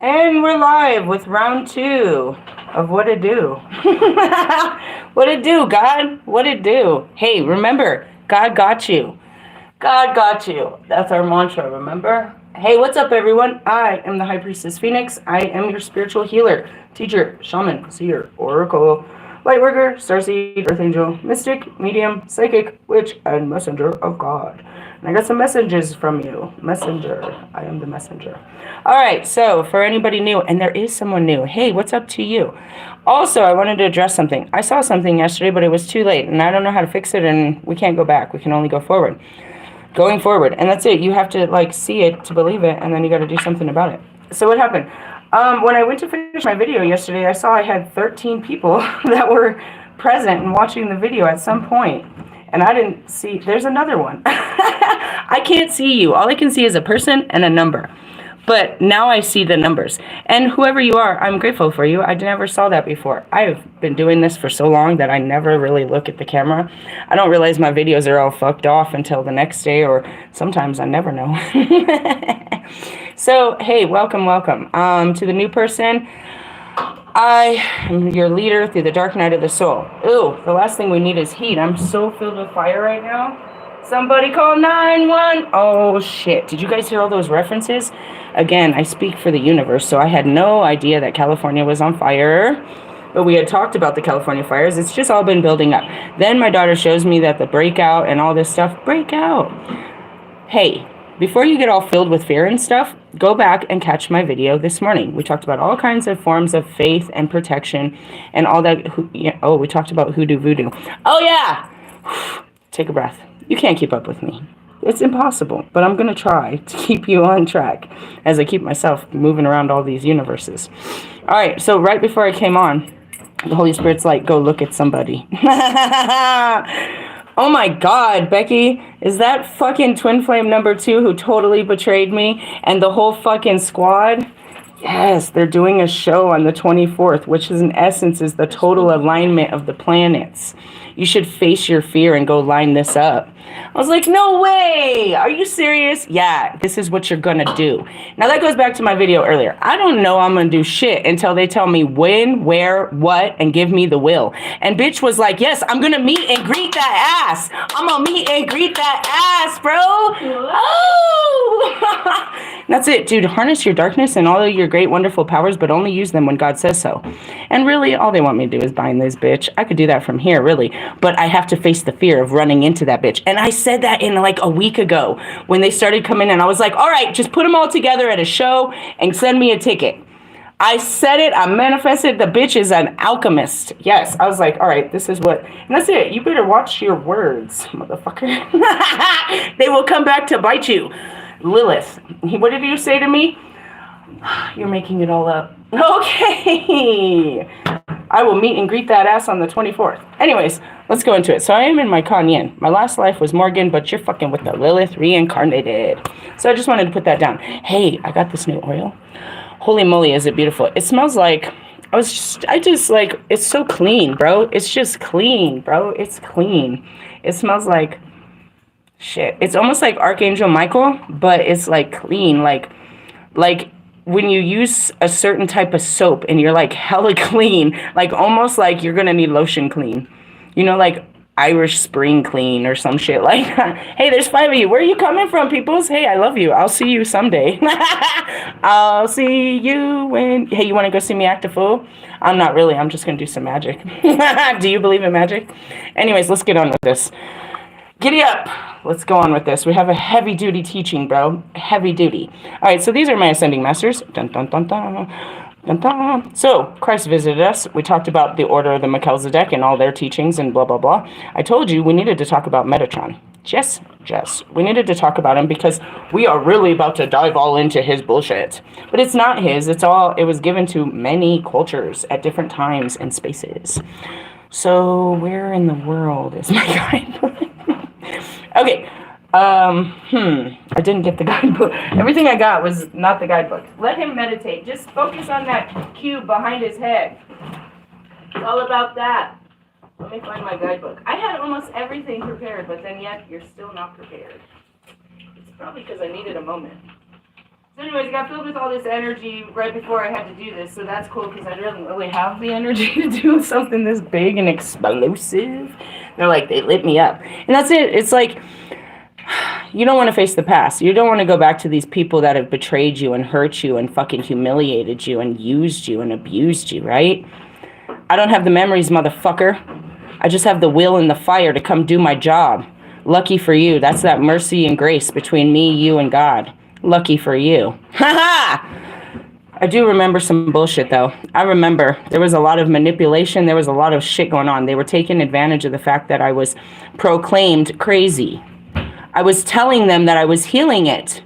And we're live with round 2 of What It Do. What it do, God? What it do? Hey, remember, God got you. God got you. That's our mantra, remember? Hey, what's up, everyone? I am the High Priestess Phoenix. I am your spiritual healer, teacher, shaman, seer, oracle, lightworker, starseed, earth angel, mystic, medium, psychic, witch, and messenger of God. And I got some messages from you. Messenger. I am the messenger. All right, so for anybody new, and there is someone new, hey, what's up to you? Also, I wanted to address something. I saw something yesterday, but it was too late, and I don't know how to fix it, and we can't go back. We can only go forward. Going forward, and that's it. You have to, like, see it to believe it, and then you got to do something about it. So what happened? When I went to finish my video yesterday, I saw I had 13 people that were present and watching the video at some point. And I didn't see, there's another one. I can't see you. All I can see is a person and a number. But now I see the numbers. And whoever you are, I'm grateful for you. I never saw that before. I've been doing this for so long that I never really look at the camera. I don't realize my videos are all fucked off until the next day, or sometimes I never know. So, hey, welcome. To the new person. I am your leader through the dark night of the soul. Ooh, the last thing we need is heat. I'm so filled with fire right now. Somebody call 911. Oh, shit. Did you guys hear all those references? Again, I speak for the universe, so I had no idea that California was on fire. But we had talked about the California fires. It's just all been building up. Then my daughter shows me that the breakout and all this stuff. Breakout. Hey, before you get all filled with fear and stuff, go back and catch my video this morning. We talked about all kinds of forms of faith and protection and all that. Oh, we talked about hoodoo voodoo. Oh, yeah. Take a breath. You can't keep up with me. It's impossible, but I'm going to try to keep you on track as I keep myself moving around all these universes. All right, so right before I came on, the Holy Spirit's like, go look at somebody. Oh my God, Becky, is that fucking Twin Flame number 2 who totally betrayed me and the whole fucking squad? Yes, they're doing a show on the 24th, which is in essence is the total alignment of the planets. You should face your fear and go line this up. I was like, no way. Are you serious? Yeah, this is what you're going to do. Now, that goes back to my video earlier. I don't know I'm going to do shit until they tell me when, where, what, and give me the will. And bitch was like, yes, I'm going to meet and greet that ass. I'm going to meet and greet that ass, bro. Oh! That's it, dude. Harness your darkness and all of your great, wonderful powers, but only use them when God says so. And really, all they want me to do is bind this bitch. I could do that from here, really. But I have to face the fear of running into that bitch. And I said that in like a week ago when they started coming in. I was like, all right, just put them all together at a show and send me a ticket. I said it. I manifested. The bitch is an alchemist. Yes. I was like, all right, this is what. And that's it. You better watch your words, motherfucker. They will come back to bite you. Lilith. What did you say to me? You're making it all up. Okay. I will meet and greet that ass on the 24th. Anyways, let's go into it. So I am in my Kanyen. My last life was Morgan, but you're fucking with the Lilith reincarnated. So I just wanted to put that down. Hey, I got this new oil. Holy moly, is it beautiful. It smells like, it's so clean, bro. It's just clean, bro. It's clean. It smells like shit. It's almost like Archangel Michael, but it's like clean, like when you use a certain type of soap and you're like hella clean, like almost like you're gonna need lotion clean, you know, like Irish Spring clean or some shit like that. Hey, there's 5 of you. Where are you coming from, peoples? Hey, I love you. I'll see you someday. I'll see you when. Hey, you want to go see me act a fool? I'm not really. I'm just gonna do some magic. Do you believe in magic? Anyways, let's get on with this. Giddy up. Let's go on with this. We have a heavy duty teaching, bro. Heavy duty. All right, so these are my ascending masters. Dun, dun, dun, dun. Dun, dun. So Christ visited us. We talked about the order of the Melchizedek and all their teachings and blah, blah, blah. I told you we needed to talk about Metatron. Yes. We needed to talk about him because we are really about to dive all into his bullshit. But it's not his. It was given to many cultures at different times and spaces. So where in the world is my guidebook? Okay, I didn't get the guidebook. Everything I got was not the guidebook. Let him meditate. Just focus on that cube behind his head. It's all about that. Let me find my guidebook. I had almost everything prepared, but then yet you're still not prepared. It's probably because I needed a moment. So anyways, I got filled with all this energy right before I had to do this, so that's cool because I didn't really have the energy to do something this big and explosive. They lit me up. And that's it. It's like, you don't want to face the past. You don't want to go back to these people that have betrayed you and hurt you and fucking humiliated you and used you and abused you, right? I don't have the memories, motherfucker. I just have the will and the fire to come do my job. Lucky for you. That's that mercy and grace between me, you, and God. Lucky for you. Ha ha! I do remember some bullshit, though. I remember there was a lot of manipulation. There was a lot of shit going on. They were taking advantage of the fact that I was proclaimed crazy. I was telling them that I was healing it.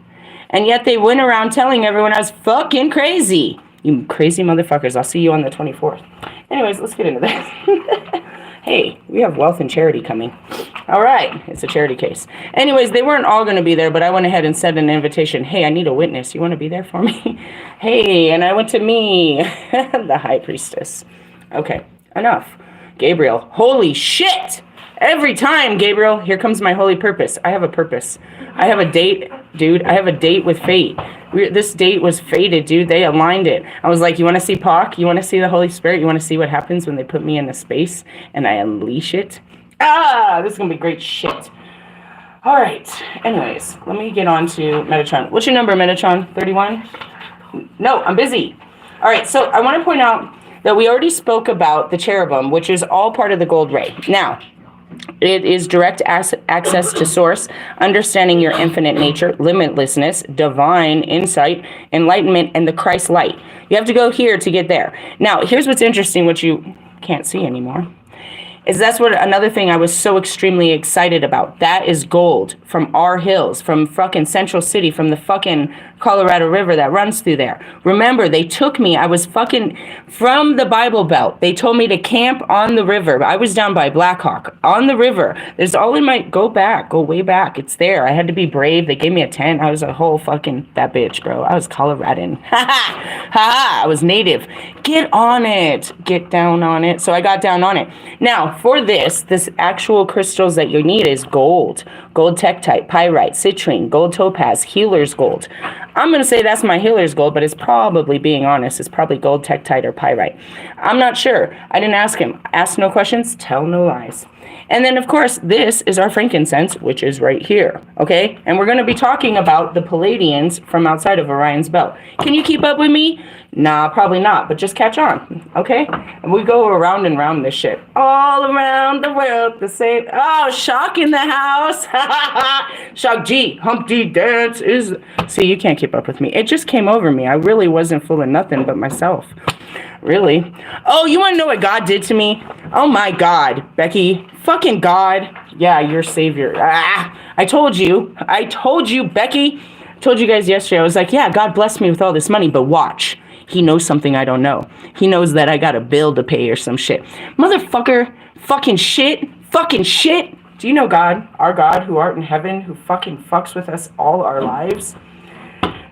And yet they went around telling everyone I was fucking crazy. You crazy motherfuckers. I'll see you on the 24th. Anyways, let's get into this. Hey, we have wealth and charity coming. All right, it's a charity case. Anyways, they weren't all going to be there, but I went ahead and sent an invitation. Hey, I need a witness. You want to be there for me? Hey, and I went to me, the high priestess. Okay, enough. Gabriel, holy shit! Every time, Gabriel, here comes my holy purpose. I have a purpose. I have a date, dude. I have a date with fate. This date was fated, dude. They aligned it. I was like, you want to see Pac? You want to see the Holy Spirit? You want to see what happens when they put me in a space and I unleash it? This is going to be great shit. All right. Anyways, let me get on to Metatron. What's your number, Metatron? 31? No, I'm busy. All right. So I want to point out that we already spoke about the cherubim, which is all part of the gold ray. Now, it is direct access to source, understanding your infinite nature, limitlessness, divine insight, enlightenment, and the Christ light. You have to go here to get there. Now, here's what's interesting, what you can't see anymore, is that's what another thing I was so extremely excited about. That is gold from our hills, from fucking Central City, from the fucking Colorado River that runs through there. Remember, they took me, I was fucking from the Bible Belt. They told me to camp on the river. I was down by Blackhawk on the river. There's all in my, go way back. It's there. I had to be brave. They gave me a tent. I was a whole fucking, that bitch, bro. I was Coloradan. Ha ha, ha ha. I was native. Get on it. Get down on it. So I got down on it. Now, for this actual crystals that you need is gold tektite, pyrite, citrine, gold topaz, healer's gold. I'm going to say that's my healer's gold, but it's probably, being honest, it's probably gold tektite or pyrite. I'm not sure. I didn't ask him. Ask no questions, tell no lies. And then, of course, this is our frankincense, which is right here, okay? And we're going to be talking about the Pleiadians from outside of Orion's belt. Can you keep up with me? Nah, probably not, but just catch on, okay? And we go around and round this shit. All around the world, the same. Oh, Shock in the house. Shock G, Hump D dance is... See, you can't keep up with me. It just came over me. I really wasn't full of nothing but myself. Really? Oh, you want to know what God did to me? Oh my God, Becky. Fucking God. Yeah, your savior. I told you, Becky. I told you guys yesterday. I was like, yeah, God blessed me with all this money, but watch. He knows something I don't know. He knows that I got a bill to pay or some shit. Motherfucker. Fucking shit. Do you know God, our God who art in heaven, who fucking fucks with us all our lives?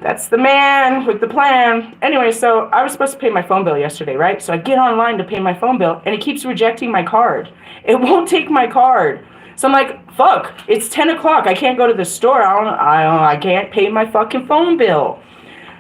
That's the man with the plan. Anyway, so I was supposed to pay my phone bill yesterday, right? So I get online to pay my phone bill, and it keeps rejecting my card. It won't take my card. So I'm like, fuck, it's 10 o'clock. I can't go to the store. I can't pay my fucking phone bill.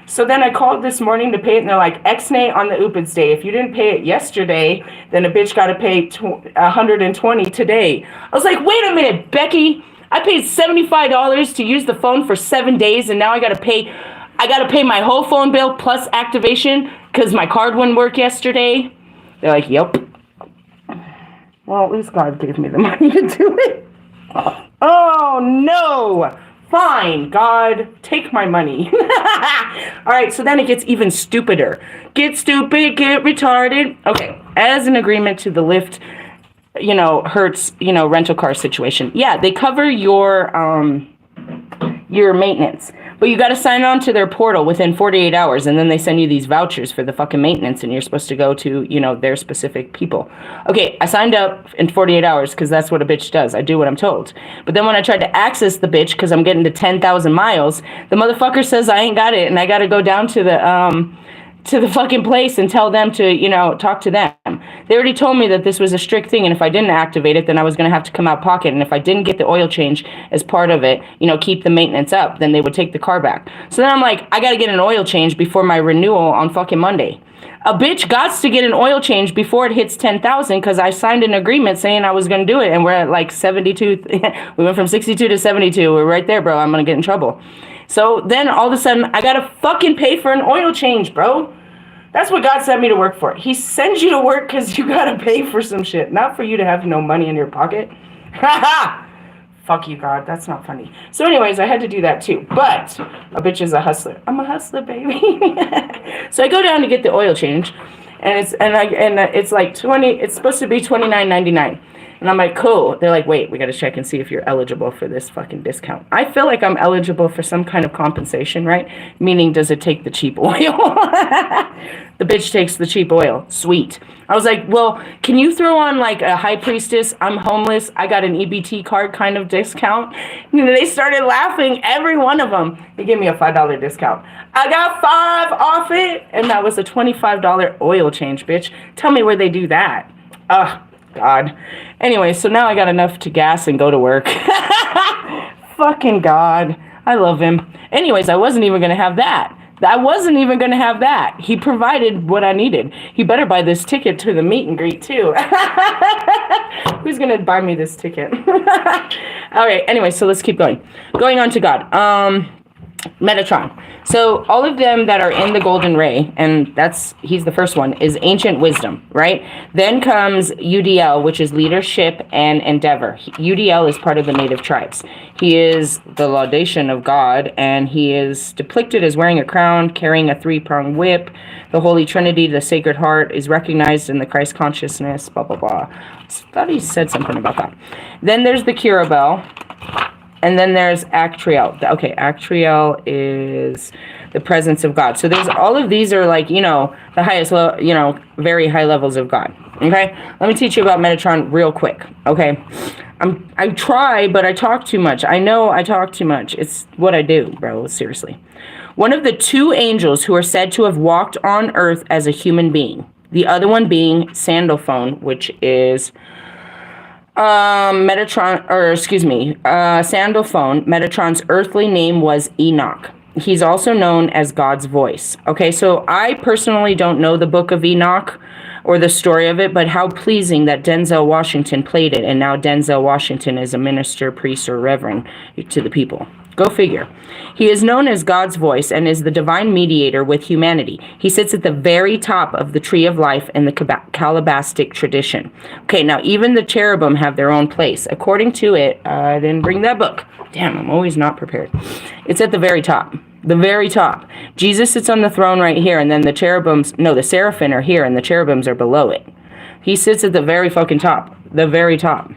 So then I called this morning to pay it, and they're like, X-nay on the Upids day. If you didn't pay it yesterday, then a bitch got to pay $120 today. I was like, wait a minute, Becky. I paid $75 to use the phone for 7 days, and now I got to pay my whole phone bill plus activation because my card wouldn't work yesterday. They're like, yep. Well, at least God gave me the money to do it. Oh, no. Fine, God, take my money. All right, so then it gets even stupider. Get stupid, get retarded. Okay, as an agreement to the Lyft, Hertz, rental car situation. Yeah, they cover your maintenance, but you got to sign on to their portal within 48 hours, and then they send you these vouchers for the fucking maintenance, and you're supposed to go to, their specific people. Okay, I signed up in 48 hours because that's what a bitch does. I do what I'm told. But then when I tried to access the bitch because I'm getting to 10,000 miles, the motherfucker says I ain't got it, and I got to go down to to the fucking place and tell them to, talk to them. They already told me that this was a strict thing, and if I didn't activate it, then I was going to have to come out pocket. And if I didn't get the oil change as part of it, keep the maintenance up, then they would take the car back. So then I'm like, I got to get an oil change before my renewal on fucking Monday. A bitch got to get an oil change before it hits 10,000 because I signed an agreement saying I was going to do it, and we're at like 72. We went from 62 to 72. We're right there, bro. I'm going to get in trouble. So then all of a sudden, I got to fucking pay for an oil change, bro. That's what God sent me to work for. He sends you to work because you got to pay for some shit, not for you to have no money in your pocket. Fuck you, God. That's not funny. So anyways, I had to do that too. But a bitch is a hustler. I'm a hustler, baby. So I go down to get the oil change, and it's like 20. It's supposed to be $29.99. And I'm like, cool. They're like, wait, we got to check and see if you're eligible for this fucking discount. I feel like I'm eligible for some kind of compensation, right? Meaning, does it take the cheap oil? The bitch takes the cheap oil. Sweet. I was like, well, can you throw on like a high priestess? I'm homeless. I got an EBT card kind of discount. They started laughing, every one of them. They gave me a $5 discount. I got 5 off it. And that was a $25 oil change, bitch. Tell me where they do that. Ugh. God. Anyway, so now I got enough to gas and go to work. Fucking God. I love him. Anyways, I wasn't even going to have that. He provided what I needed. He better buy this ticket to the meet and greet too. Who's going to buy me this ticket? All right. Anyway, so let's keep going. Going on to God. Metatron. So all of them that are in the golden ray, and he's the first one, is ancient wisdom, right? Then comes UDL, which is leadership and endeavor. UDL is part of the native tribes. He is the laudation of God, and he is depicted as wearing a crown, carrying a 3-pronged whip. The Holy Trinity, the Sacred Heart, is recognized in the Christ consciousness, blah, blah, blah. I thought he said something about that. Then there's the Kirabel. And then there's Actriel. Okay, Actriel is the presence of God. So there's all of these are like, the highest, very high levels of God. Okay, let me teach you about Metatron real quick. Okay, I try, but I talk too much. I know I talk too much. It's what I do, bro. Seriously. One of the 2 angels who are said to have walked on earth as a human being. The other one being Sandalphon, which is Sandalphon. Metatron's earthly name was Enoch. He's also known as God's voice. Okay, so I personally don't know the book of Enoch or the story of it, but how pleasing that Denzel Washington played it, and now Denzel Washington is a minister, priest, or reverend to the people. Go figure. He is known as God's voice and is the divine mediator with humanity. He sits at the very top of the tree of life in the Kabbalistic tradition. Okay, now even the cherubim have their own place. According to it, I didn't bring that book. Damn, I'm always not prepared. It's at the very top. The very top. Jesus sits on the throne right here, and then the seraphim are here, and the cherubims are below it. He sits at the very fucking top. The very top.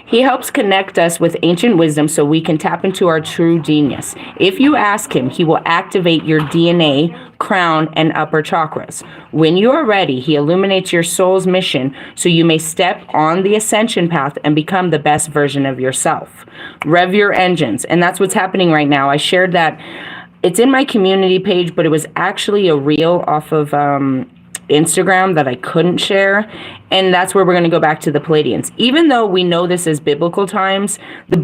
He helps connect us with ancient wisdom so we can tap into our true genius. If you ask him, he will activate your DNA, crown, and upper chakras. When you are ready, he illuminates your soul's mission so you may step on the ascension path and become the best version of yourself. Rev your engines. And that's what's happening right now. I shared that. It's in my community page, but it was actually a reel off of Instagram that I couldn't share, and that's where we're going to go back to the Pleiadians. Even though we know this is biblical times, the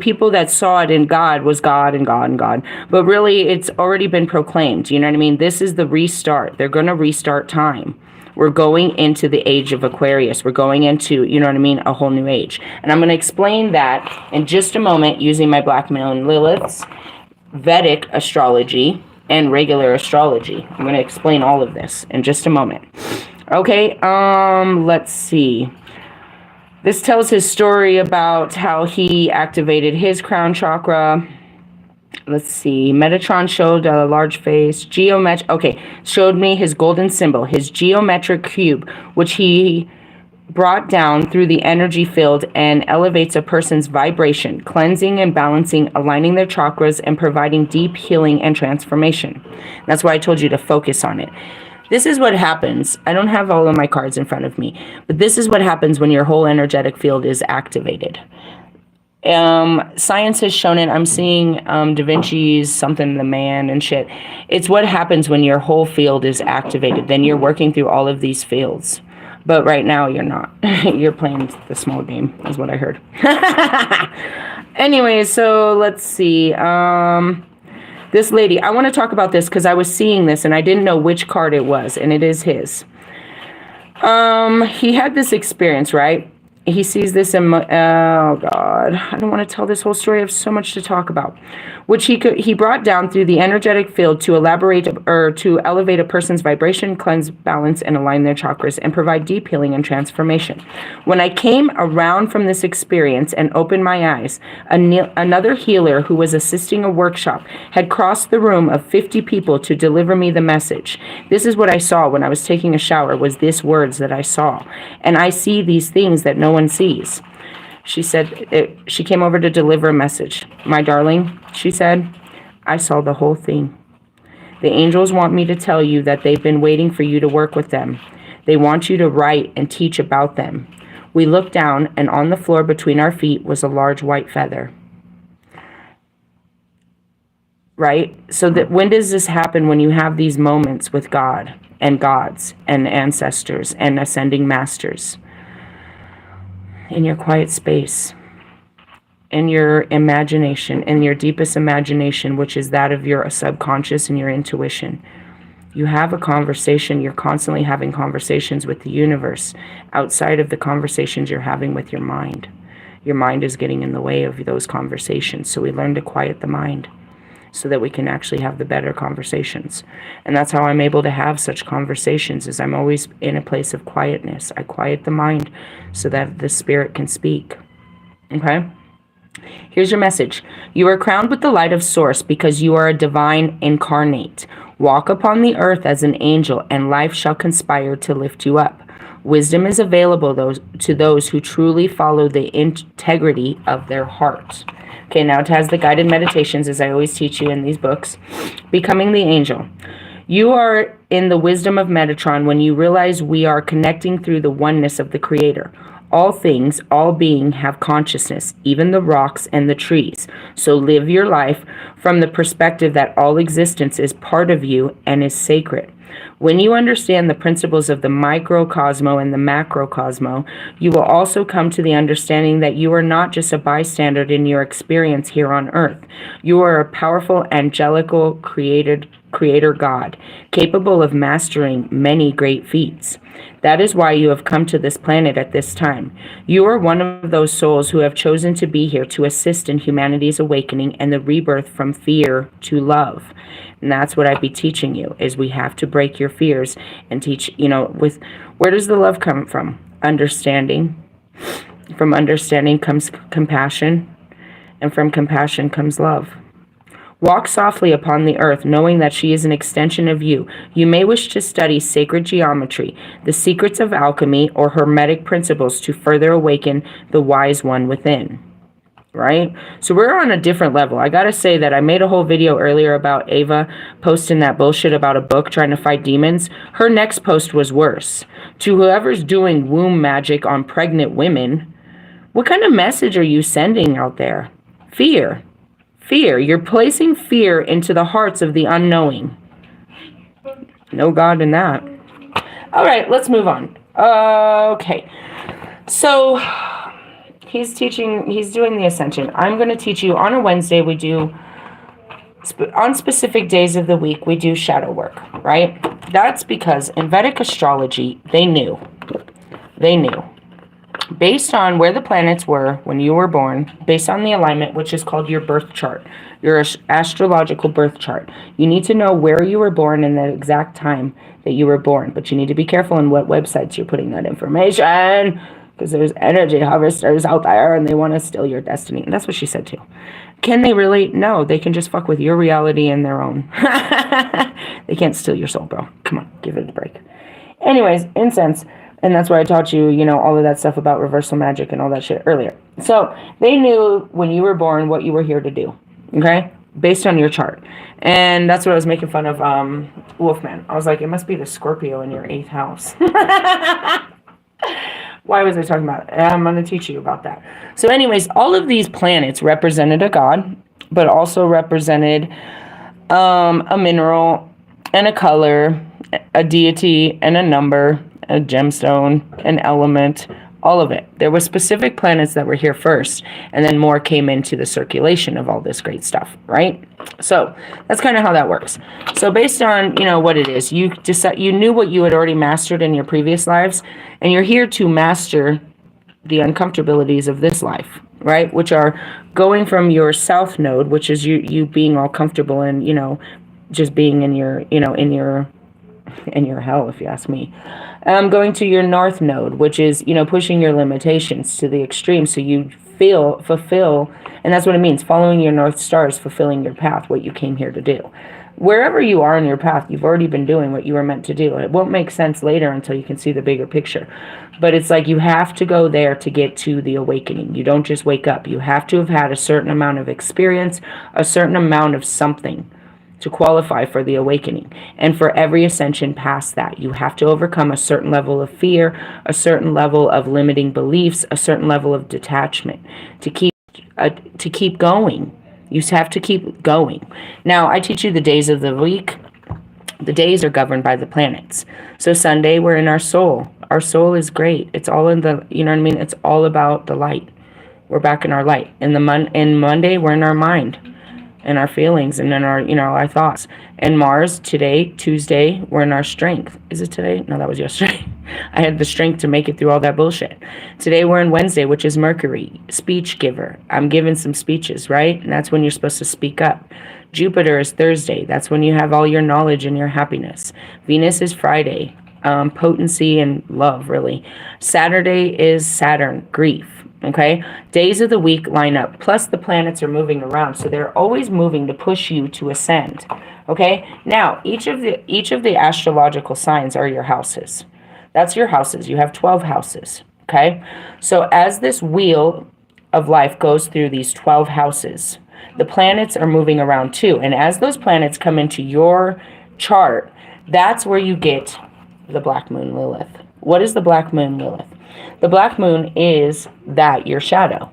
people that saw it in God was God and God and God, but really it's already been proclaimed. You know what I mean? This is the restart. They're going to restart time. We're going into the age of Aquarius. We're going into, a whole new age. And I'm going to explain that in just a moment using my Black Moon Liliths, Vedic astrology, and regular astrology. I'm going to explain all of this in just a moment. Okay, let's see. This tells his story about how he activated his crown chakra. Let's see. Metatron showed a large face. Showed me his golden symbol, his geometric cube, which he brought down through the energy field and elevates a person's vibration, cleansing and balancing, aligning their chakras, and providing deep healing and transformation. That's why I told you to focus on it. This is what happens. I don't have all of my cards in front of me, but this is what happens when your whole energetic field is activated. Science has shown it. I'm seeing Da Vinci's something, the man and shit. It's what happens when your whole field is activated. Then you're working through all of these fields. But right now you're not. You're playing the small game, is what I heard. Anyway, so let's see. This lady, I want to talk about this because I was seeing this and I didn't know which card it was, and it is his. He had this experience, right? He sees this in, oh God, I don't want to tell this whole story. I have so much to talk about, which he brought down through the energetic field to elaborate or to elevate a person's vibration, cleanse, balance, and align their chakras and provide deep healing and transformation. When I came around from this experience and opened my eyes, another healer who was assisting a workshop had crossed the room of 50 people to deliver me the message. This is what I saw when I was taking a shower, was this words that I saw. And I see these things that no one sees. She said, she came over to deliver a message. My darling, she said, I saw the whole thing. The angels want me to tell you that they've been waiting for you to work with them. They want you to write and teach about them. We looked down, and on the floor between our feet was a large white feather. Right? So that when does this happen? When you have these moments with God and gods and ancestors and ascending masters. In your quiet space, in your imagination, in your deepest imagination, which is that of your subconscious and your intuition. You have a conversation. You're constantly having conversations with the universe outside of the conversations you're having with your mind. Your mind is getting in the way of those conversations. So we learn to quiet the mind so that we can actually have the better conversations. And that's how I'm able to have such conversations, is I'm always in a place of quietness. I quiet the mind so that the spirit can speak. Okay? Here's your message. You are crowned with the light of source because you are a divine incarnate. Walk upon the earth as an angel, and life shall conspire to lift you up. Wisdom is available to those who truly follow the integrity of their heart. Okay, now it has the guided meditations, as I always teach you in these books. Becoming the angel. You are in the wisdom of Metatron when you realize we are connecting through the oneness of the Creator. All things, all being have consciousness, even the rocks and the trees. So live your life from the perspective that all existence is part of you and is sacred. When you understand the principles of the microcosmo and the macrocosmo, you will also come to the understanding that you are not just a bystander in your experience here on earth. You are a powerful angelical creator God, capable of mastering many great feats. That is why you have come to this planet at this time. You are one of those souls who have chosen to be here to assist in humanity's awakening and the rebirth from fear to love. And that's what I'd be teaching you, is we have to break your fears and teach, with where does the love come from? Understanding. From understanding comes compassion, and from compassion comes love. Walk softly upon the earth, knowing that she is an extension of you. You may wish to study sacred geometry, the secrets of alchemy, or hermetic principles to further awaken the wise one within. Right? So we're on a different level. I gotta say that I made a whole video earlier about Ava posting that bullshit about a book trying to fight demons. Her next post was worse. To whoever's doing womb magic on pregnant women, what kind of message are you sending out there? Fear. Fear. You're placing fear into the hearts of the unknowing. No God in that. All right, let's move on. Okay. So he's doing the ascension. I'm going to teach you on a Wednesday. We do, on specific days of the week, we do shadow work, right? That's because in Vedic astrology, they knew, based on where the planets were when you were born, based on the alignment, which is called your birth chart, your astrological birth chart. You need to know where you were born and the exact time that you were born, but you need to be careful on what websites you're putting that information, because there's energy harvesters out there and they want to steal your destiny. And that's what she said too. Can they really? No, they can just fuck with your reality and their own. They can't steal your soul, bro. Come on, give it a break. Anyways, incense. And that's why I taught you, all of that stuff about reversal magic and all that shit earlier. So they knew when you were born what you were here to do. Okay? Based on your chart. And that's what I was making fun of Wolfman. I was like, it must be the Scorpio in your 8th house. Why was I talking about it? I'm going to teach you about that. So anyways, all of these planets represented a god, but also represented a mineral and a color, a deity and a number, a gemstone, an element, all of it. There were specific planets that were here first, and then more came into the circulation of all this great stuff, right? So that's kind of how that works. So based on, what it is, you knew what you had already mastered in your previous lives, and you're here to master the uncomfortabilities of this life, right? Which are going from your south node, which is you being all comfortable and, just being in your, in your hell, if you ask me. Going to your north node, which is, pushing your limitations to the extreme so you fulfill, and that's what it means. Following your north star is fulfilling your path, what you came here to do. Wherever you are in your path, you've already been doing what you were meant to do. It won't make sense later until you can see the bigger picture. But it's like you have to go there to get to the awakening. You don't just wake up. You have to have had a certain amount of experience, a certain amount of something to qualify for the awakening. And for every ascension past that, you have to overcome a certain level of fear, a certain level of limiting beliefs, a certain level of detachment to keep going. You have to keep going. Now, I teach you the days of the week. The days are governed by the planets. So Sunday, we're in our soul. Our soul is great. It's all in the, It's all about the light. We're back in our light. In Monday, we're in our mind and our feelings and then our, our thoughts. And Mars, today, Tuesday, we're in our strength. Is it today? No, that was yesterday. I had the strength to make it through all that bullshit. Today we're in Wednesday, which is Mercury, speech giver. I'm giving some speeches, right? And that's when you're supposed to speak up. Jupiter is Thursday. That's when you have all your knowledge and your happiness. Venus is Friday, potency and love, really. Saturday is Saturn, grief. Okay, days of the week line up, plus the planets are moving around, so they're always moving to push you to ascend. Okay, now each of the astrological signs are your houses. That's your houses. You have 12 houses. Okay, so as this wheel of life goes through these 12 houses, the planets are moving around too, and as those planets come into your chart, that's where you get the black moon Lilith. What is the black moon Lilith? The black moon is your shadow.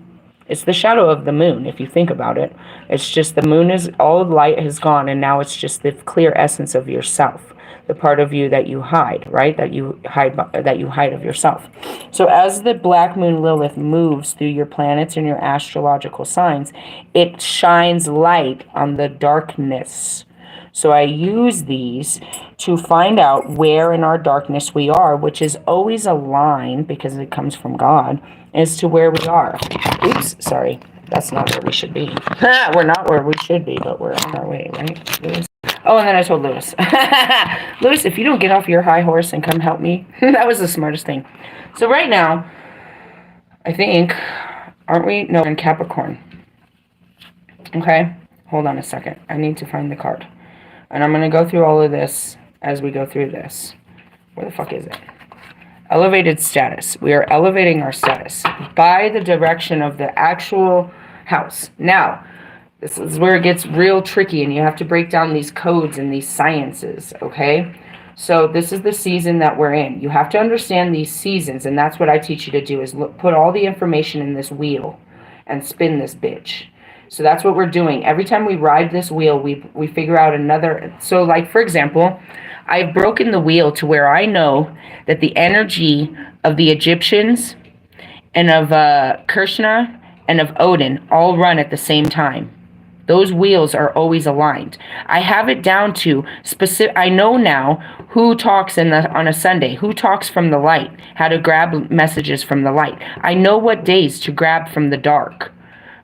It's the shadow of the moon, if you think about it. It's just the moon is, all light has gone, and now it's just the clear essence of yourself, the part of you that you hide, right? That you hide of yourself. So as the black moon Lilith moves through your planets and your astrological signs, it shines light on the darkness. So I use these to find out where in our darkness we are, which is always aligned, because it comes from God, as to where we are. Oops, sorry. That's not where we should be. We're not where we should be, but we're on our way, right, Lewis? Oh, and then I told Lewis. Lewis, if you don't get off your high horse and come help me, that was the smartest thing. So right now, I think, aren't we? No, we're in Capricorn. Okay, hold on a second. I need to find the card. And I'm going to go through all of this as we go through this. Where the fuck is it? Elevated status. We are elevating our status by the direction of the actual house. Now, this is where it gets real tricky, and you have to break down these codes and these sciences, okay? So this is the season that we're in. You have to understand these seasons, and that's what I teach you to do, is put all the information in this wheel and spin this bitch. So that's what we're doing. Every time we ride this wheel, we figure out another. So like, for example, I've broken the wheel to where I know that the energy of the Egyptians and of Krishna and of Odin all run at the same time. Those wheels are always aligned. I have it down to specific. I know now who talks on a Sunday, who talks from the light, how to grab messages from the light. I know what days to grab from the dark,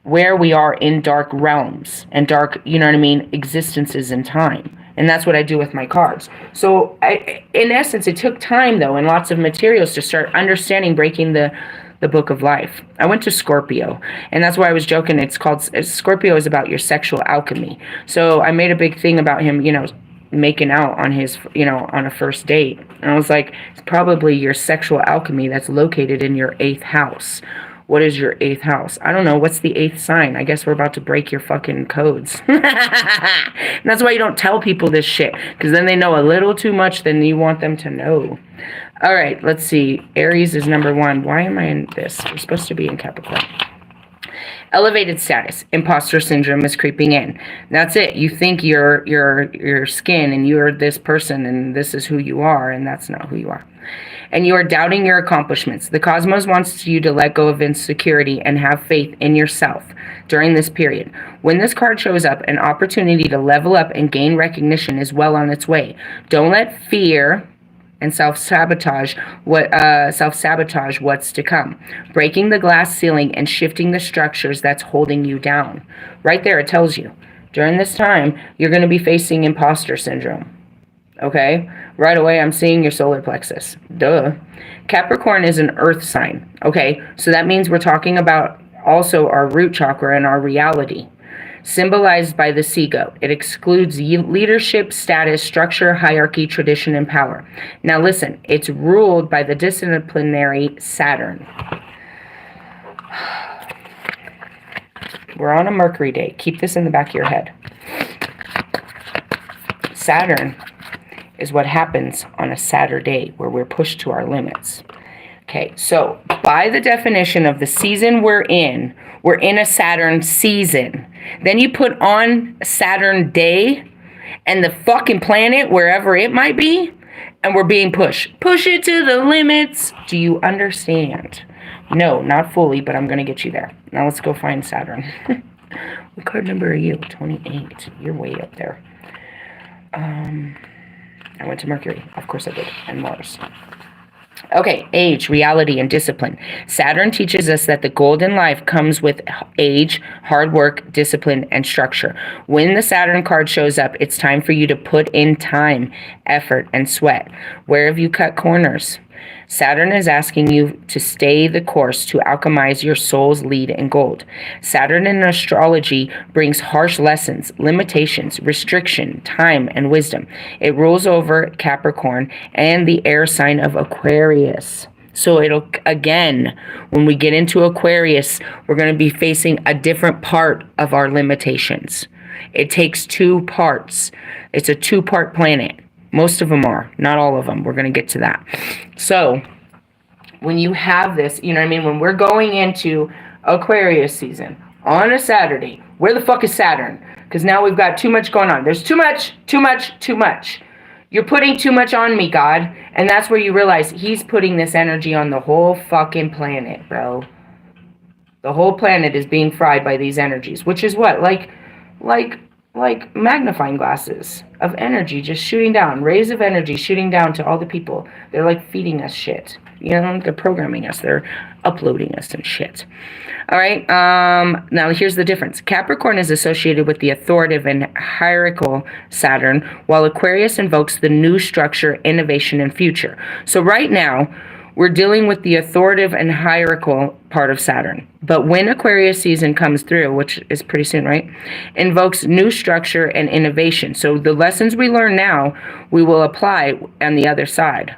where we are in dark realms and dark, existences in time. And that's what I do with my cards. So in essence, it took time, though, and lots of materials to start understanding, breaking the book of life. I went to Scorpio, and that's why I was joking. It's called, Scorpio is about your sexual alchemy. So I made a big thing about him, making out on his, on a first date. And I was like, it's probably your sexual alchemy that's located in your 8th house. What is your 8th house? I don't know. What's the 8th sign? I guess we're about to break your fucking codes. And that's why you don't tell people this shit, because then they know a little too much than you want them to know. All right, let's see. Aries is number 1. Why am I in this? We're supposed to be in Capricorn. Elevated status, imposter syndrome is creeping in. That's it. You think you're your skin and you're this person and this is who you are, and that's not who you are. And you are doubting your accomplishments. The cosmos wants you to let go of insecurity and have faith in yourself during this period. When this card shows up, an opportunity to level up and gain recognition is well on its way. Don't let fear and self-sabotage what's to come. Breaking the glass ceiling and shifting the structures that's holding you down. Right there, it tells you. During this time, you're going to be facing imposter syndrome. Okay? Right away, I'm seeing your solar plexus. Duh. Capricorn is an earth sign. Okay? So that means we're talking about also our root chakra and our reality. Symbolized by the sea goat. It excludes leadership, status, structure, hierarchy, tradition, and power. Now listen, it's ruled by the disciplinary Saturn. We're on a Mercury day. Keep this in the back of your head. Saturn is what happens on a Saturday where we're pushed to our limits. Okay, so by the definition of the season we're in a Saturn season. Then you put on Saturn day and the fucking planet, wherever it might be, and we're being pushed. Push it to the limits. Do you understand? No, not fully, but I'm going to get you there. Now let's go find Saturn. What card number are you? 28. You're way up there. I went to Mercury. Of course I did. And Mars. Okay, age, reality, and discipline. Saturn teaches us that the golden life comes with age, hard work, discipline, and structure. When the Saturn card shows up, it's time for you to put in time, effort, and sweat. Where have you cut corners? Saturn is asking you to stay the course to alchemize your soul's lead in gold. Saturn in astrology brings harsh lessons, limitations, restriction, time, and wisdom. It rules over Capricorn and the air sign of Aquarius. So it'll, again, when we get into Aquarius, we're going to be facing a different part of our limitations. It takes 2 parts. It's a 2-part planet. Most of them are, not all of them. We're going to get to that. So when you have this, you know what I mean? When we're going into Aquarius season on a Saturday, where the fuck is Saturn? Because now we've got too much going on. There's too much. You're putting too much on me, God. And that's where you realize he's putting this energy on the whole fucking planet, bro. The whole planet is being fried by these energies, which is what? Like magnifying glasses of energy just shooting down, rays of energy shooting down to all the people. They're like feeding us shit. You know, they're programming us. They're uploading us and shit. All right. Now here's the difference. Capricorn is associated with the authoritative and hierarchical Saturn, while Aquarius invokes the new structure, innovation, and future. So right now, we're dealing with the authoritative and hierarchical part of Saturn. But when Aquarius season comes through, which is pretty soon, right, invokes new structure and innovation. So the lessons we learn now, we will apply on the other side.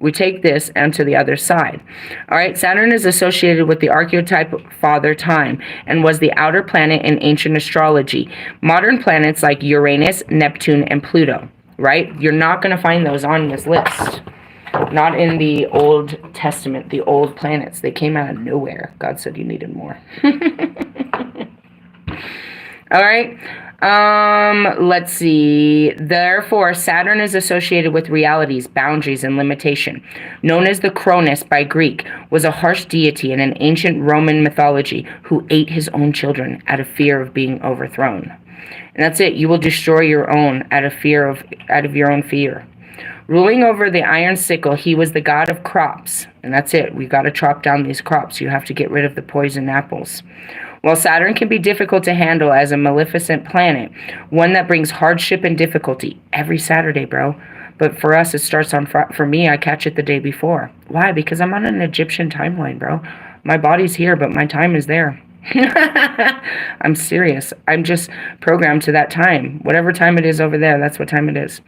We take this onto the other side. All right, Saturn is associated with the archetype Father Time and was the outer planet in ancient astrology. Modern planets like Uranus, Neptune, and Pluto, right? You're not going to find those on this list. Not in the Old Testament, the old planets. They came out of nowhere. God said you needed more. All right. Let's see. Therefore, Saturn is associated with realities, boundaries, and limitation. Known as the Cronus by Greek, was a harsh deity in an ancient Roman mythology who ate his own children out of fear of being overthrown. And that's it. You will destroy your own out of your own fear. Ruling over the iron sickle, he was the god of crops. And that's it. We've got to chop down these crops. You have to get rid of the poison apples. While Saturn can be difficult to handle as a maleficent planet, one that brings hardship and difficulty every Saturday, bro. But for us, it starts on for me, I catch it the day before. Why? Because I'm on an Egyptian timeline, bro. My body's here, but my time is there. I'm serious. I'm just programmed to that time. Whatever time it is over there, that's what time it is.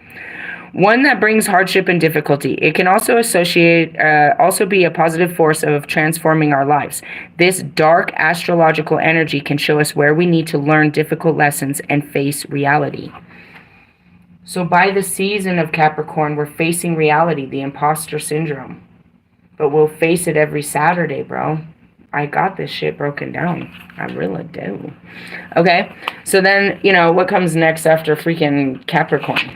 One that brings hardship and difficulty. It can also also be a positive force of transforming our lives. This dark astrological energy can show us where we need to learn difficult lessons and face reality. So by the season of Capricorn, we're facing reality, the imposter syndrome. But we'll face it every Saturday, bro. I got this shit broken down. I really do. Okay, so then, what comes next after freaking Capricorn?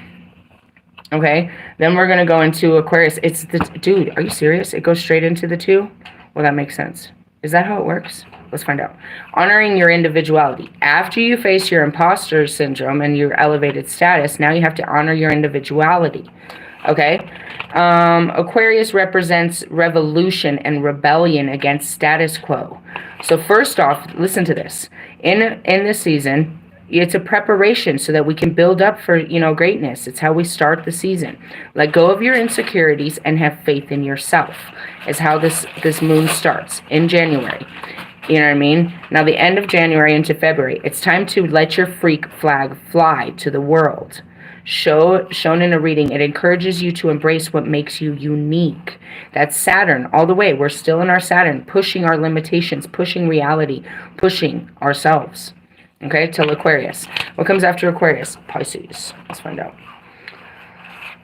Okay, then we're going to go into Aquarius. It's the... Dude, are you serious? It goes straight into the 2? Well, that makes sense. Is that how it works? Let's find out. Honoring your individuality. After you face your imposter syndrome and your elevated status, now you have to honor your individuality. Okay? Aquarius represents revolution and rebellion against status quo. So first off, listen to this. In this season, it's a preparation so that we can build up for, greatness. It's how we start the season. Let go of your insecurities and have faith in yourself. Is how this moon starts in January. You know what I mean? Now, the end of January into February, it's time to let your freak flag fly to the world. Shown in a reading, it encourages you to embrace what makes you unique. That's Saturn all the way. We're still in our Saturn, pushing our limitations, pushing reality, pushing ourselves. Okay, till Aquarius. What comes after Aquarius? Pisces. Let's find out.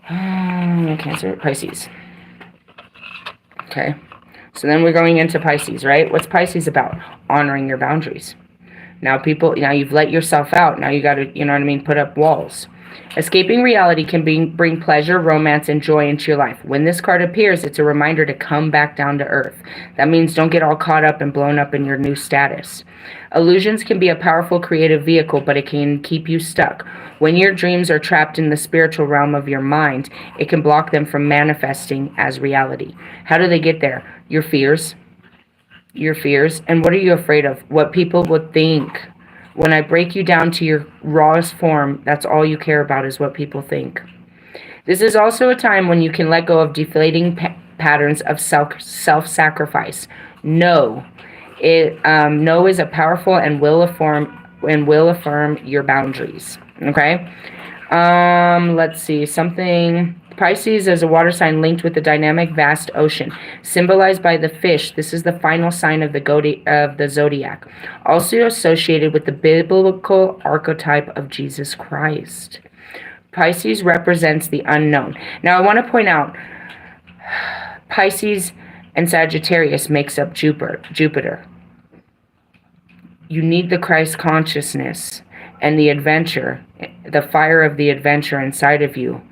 Cancer, Pisces. Okay, so then we're going into Pisces, right? What's Pisces about? Honoring your boundaries. Now you've let yourself out. Now you got to, put up walls. Escaping reality can bring pleasure, romance, and joy into your life. When this card appears, it's a reminder to come back down to earth. That means don't get all caught up and blown up in your new status. Illusions can be a powerful creative vehicle, but it can keep you stuck. When your dreams are trapped in the spiritual realm of your mind, it can block them from manifesting as reality. How do they get there? Your fears. And what are you afraid of? What people would think. When I break you down to your rawest form, that's all you care about is what people think. This is also a time when you can let go of deflating patterns of self-sacrifice. No is a powerful and will affirm your boundaries. Okay. Let's see something. Pisces is a water sign linked with the dynamic vast ocean, symbolized by the fish. This is the final sign of the zodiac, also associated with the biblical archetype of Jesus Christ. Pisces represents the unknown. Now, I want to point out, Pisces and Sagittarius makes up Jupiter. You need the Christ consciousness and the adventure, the fire of the adventure inside of you,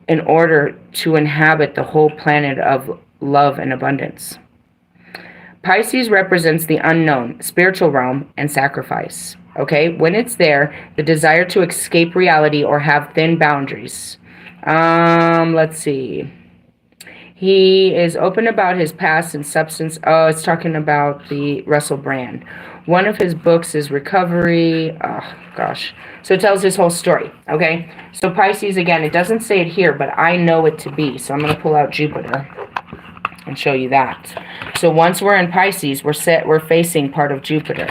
in order to inhabit the whole planet of love and abundance. Pisces represents the unknown, spiritual realm, and sacrifice. Okay? When it's there, the desire to escape reality or have thin boundaries. Let's see. He is open about his past and substance. Oh, it's talking about the Russell Brand. One of his books is Recovery. Oh, gosh. So it tells his whole story, okay? So Pisces, again, it doesn't say it here, but I know it to be. So I'm going to pull out Jupiter and show you that. So once we're in Pisces, we're facing part of Jupiter,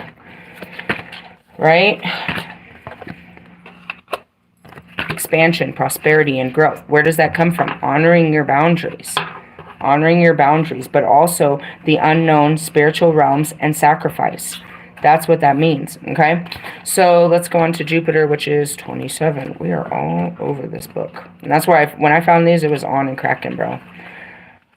right? Expansion, prosperity, and growth. Where does that come from? Honoring your boundaries. Honoring your boundaries, but also the unknown spiritual realms and sacrifice. That's what that means, okay? So let's go on to Jupiter, which is 27. We are all over this book. And that's why when I found these, it was on and cracking, bro.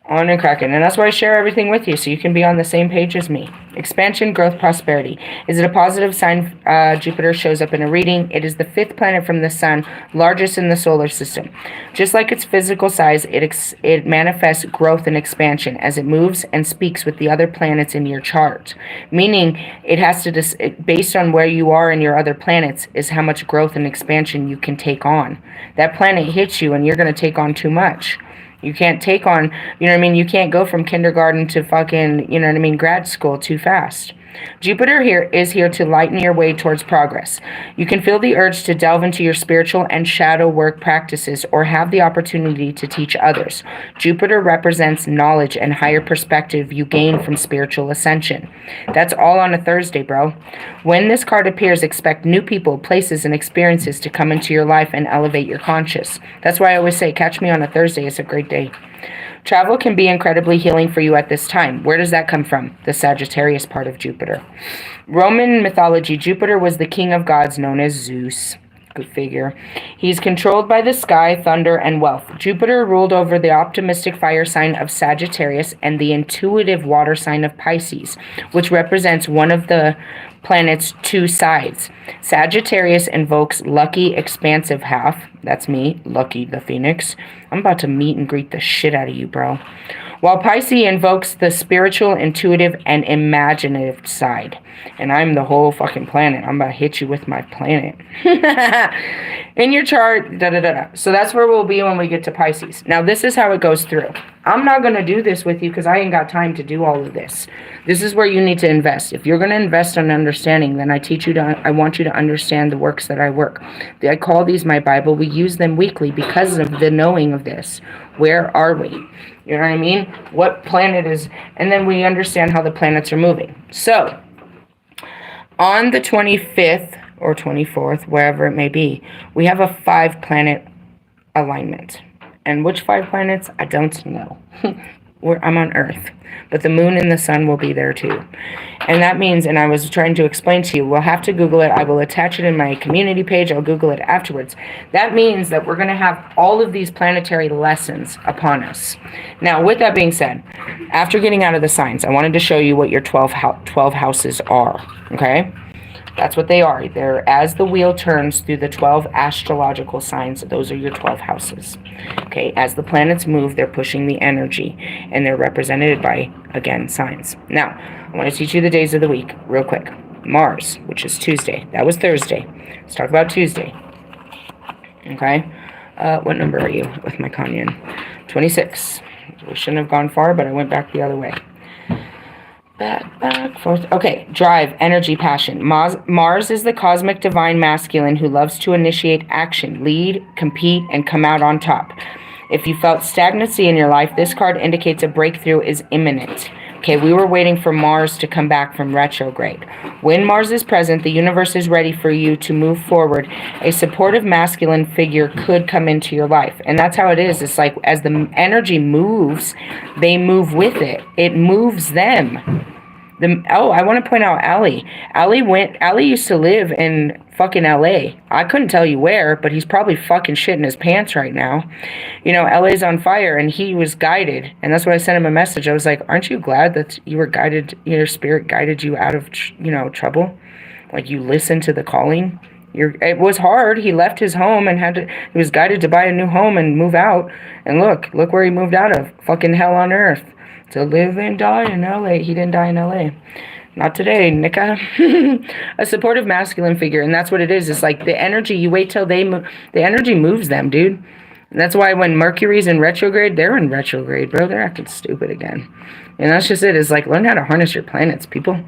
On and cracking. And that's why I share everything with you, so you can be on the same page as me. Expansion, growth, prosperity. Is it a positive sign? Jupiter shows up in a reading. It is the 5th planet from the sun, largest in the solar system. Just like its physical size, it manifests growth and expansion as it moves and speaks with the other planets in your chart. Meaning, it has to, based on where you are in your other planets, is how much growth and expansion you can take on. That planet hits you and you're going to take on too much. You can't take on, you can't go from kindergarten to fucking, grad school too fast. Jupiter is here to lighten your way towards progress. You can feel the urge to delve into your spiritual and shadow work practices or have the opportunity to teach others. Jupiter represents knowledge and higher perspective you gain from spiritual ascension. That's all on a Thursday, bro. When this card appears, expect new people, places, and experiences to come into your life and elevate your conscious. That's why I always say, catch me on a Thursday. It's a great day. Travel can be incredibly healing for you at this time. Where does that come from? The Sagittarius part of Jupiter. Roman mythology, Jupiter was the king of gods known as Zeus. Good figure. He's controlled by the sky, thunder, and wealth. Jupiter ruled over the optimistic fire sign of Sagittarius and the intuitive water sign of Pisces, which represents one of the planet's two sides. Sagittarius invokes lucky, expansive half. That's me, Lucky the Phoenix. I'm about to meet and greet the shit out of you, bro. While Pisces invokes the spiritual, intuitive, and imaginative side. And I'm the whole fucking planet. I'm about to hit you with my planet. In your chart, da-da-da-da. So that's where we'll be when we get to Pisces. Now, this is how it goes through. I'm not going to do this with you because I ain't got time to do all of this. This is where you need to invest. If you're going to invest in understanding, then I want you to understand the works that I work. I call these my Bible. We use them weekly because of the knowing of this. Where are we? You know what I mean? What planet is... And then we understand how the planets are moving. So, on the 25th or 24th, wherever it may be, we have a 5-planet alignment. And which 5 planets? I don't know. I'm on Earth. But the moon and the sun will be there too. And that means, and I was trying to explain to you, we'll have to Google it. I will attach it in my community page. I'll Google it afterwards. That means that we're going to have all of these planetary lessons upon us. Now, with that being said, after getting out of the signs, I wanted to show you what your 12 houses are. Okay? That's what they are. They're as the wheel turns through the 12 astrological signs. Those are your 12 houses. Okay, as the planets move, they're pushing the energy, and they're represented by, again, signs. Now, I want to teach you the days of the week real quick. Mars, which is Tuesday. That was Thursday. Let's talk about Tuesday. Okay, what number are you with my Kanyan? 26. We shouldn't have gone far, but I went back the other way. Back, forth. Okay, drive, energy, passion. Mars is the cosmic divine masculine who loves to initiate action, lead, compete, and come out on top. If you felt stagnancy in your life, this card indicates a breakthrough is imminent. Okay, we were waiting for Mars to come back from retrograde. When Mars is present, the universe is ready for you to move forward. A supportive masculine figure could come into your life. And that's how it is. It's like as the energy moves, they move with it. It moves them. I want to point out Allie. Allie used to live in fucking LA. I couldn't tell you where, but he's probably fucking shitting his pants right now. You know, LA's on fire, and he was guided. And that's what I sent him a message. I was like, aren't you glad that you were guided, your spirit guided you out of, trouble? Like, you listened to the calling. It was hard. He left his home and he was guided to buy a new home and move out. And look where he moved out of. Fucking hell on earth. To live and die in LA. He didn't die in LA. Not today, Nika. A supportive masculine figure, and that's what it is. It's like the energy, you wait till the energy moves them, dude. And that's why when Mercury's in retrograde, they're in retrograde, bro. They're acting stupid again. And that's just it. It's like, learn how to harness your planets, people.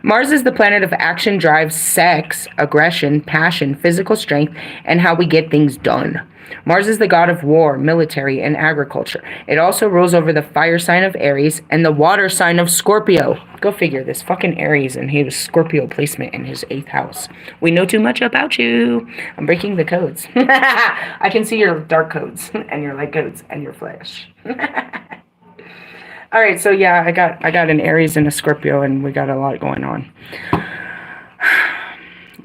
Mars is the planet of action, drive, sex, aggression, passion, physical strength, and how we get things done. Mars is the god of war, military, and agriculture. It also rules over the fire sign of Aries and the water sign of Scorpio. Go figure, this fucking Aries, and he was Scorpio placement in his 8th house. We know too much about you. I'm breaking the codes. I can see your dark codes, and your light codes, and your flesh. All right, so yeah, I got an Aries and a Scorpio, and we got a lot going on.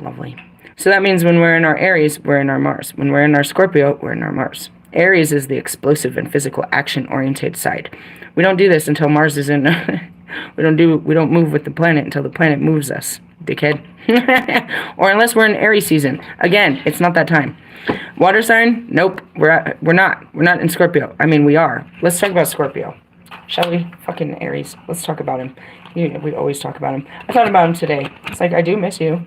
Lovely. So that means when we're in our Aries, we're in our Mars. When we're in our Scorpio, we're in our Mars. Aries is the explosive and physical action-oriented side. We don't do this until Mars is in... we don't move with the planet until the planet moves us, dickhead. Or unless we're in Aries season. Again, it's not that time. Water sign? Nope. We're not. We're not in Scorpio. I mean, we are. Let's talk about Scorpio. Shall we? Fucking Aries. Let's talk about him. We always talk about him. I thought about him today. It's like, I do miss you.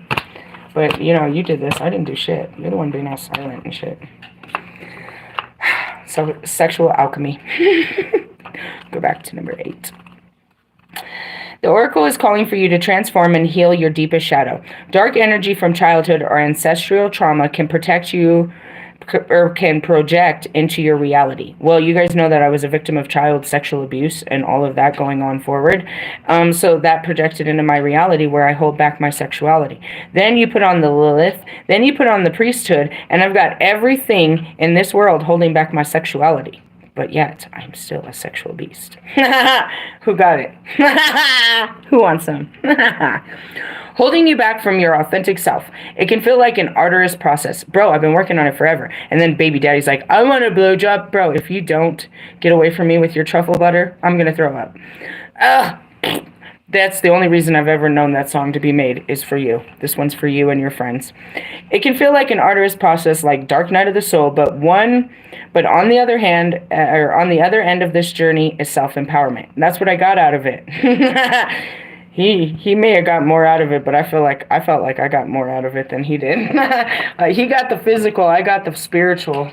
But, you did this. I didn't do shit. You're the one being all silent and shit. So, sexual alchemy. Go back to number 8. The Oracle is calling for you to transform and heal your deepest shadow. Dark energy from childhood or ancestral trauma can protect you or can project into your reality. Well, you guys know that I was a victim of child sexual abuse and all of that going on forward. So that projected into my reality where I hold back my sexuality. Then you put on the Lilith, then you put on the priesthood, and I've got everything in this world holding back my sexuality. but yet I'm still a sexual beast. Who got it? Who wants some? Holding you back from your authentic self. It can feel like an arduous process. Bro, I've been working on it forever. And then baby daddy's like, I want a blowjob. Bro, if you don't get away from me with your truffle butter, I'm going to throw up. That's the only reason I've ever known that song to be made is for you. This one's for you and your friends. It can feel like an arduous process, like dark night of the soul, but on the other hand, or on the other end of this journey is self-empowerment. That's what I got out of it. He may have got more out of it, but I felt like I got more out of it than he did. He got the physical, I got the spiritual.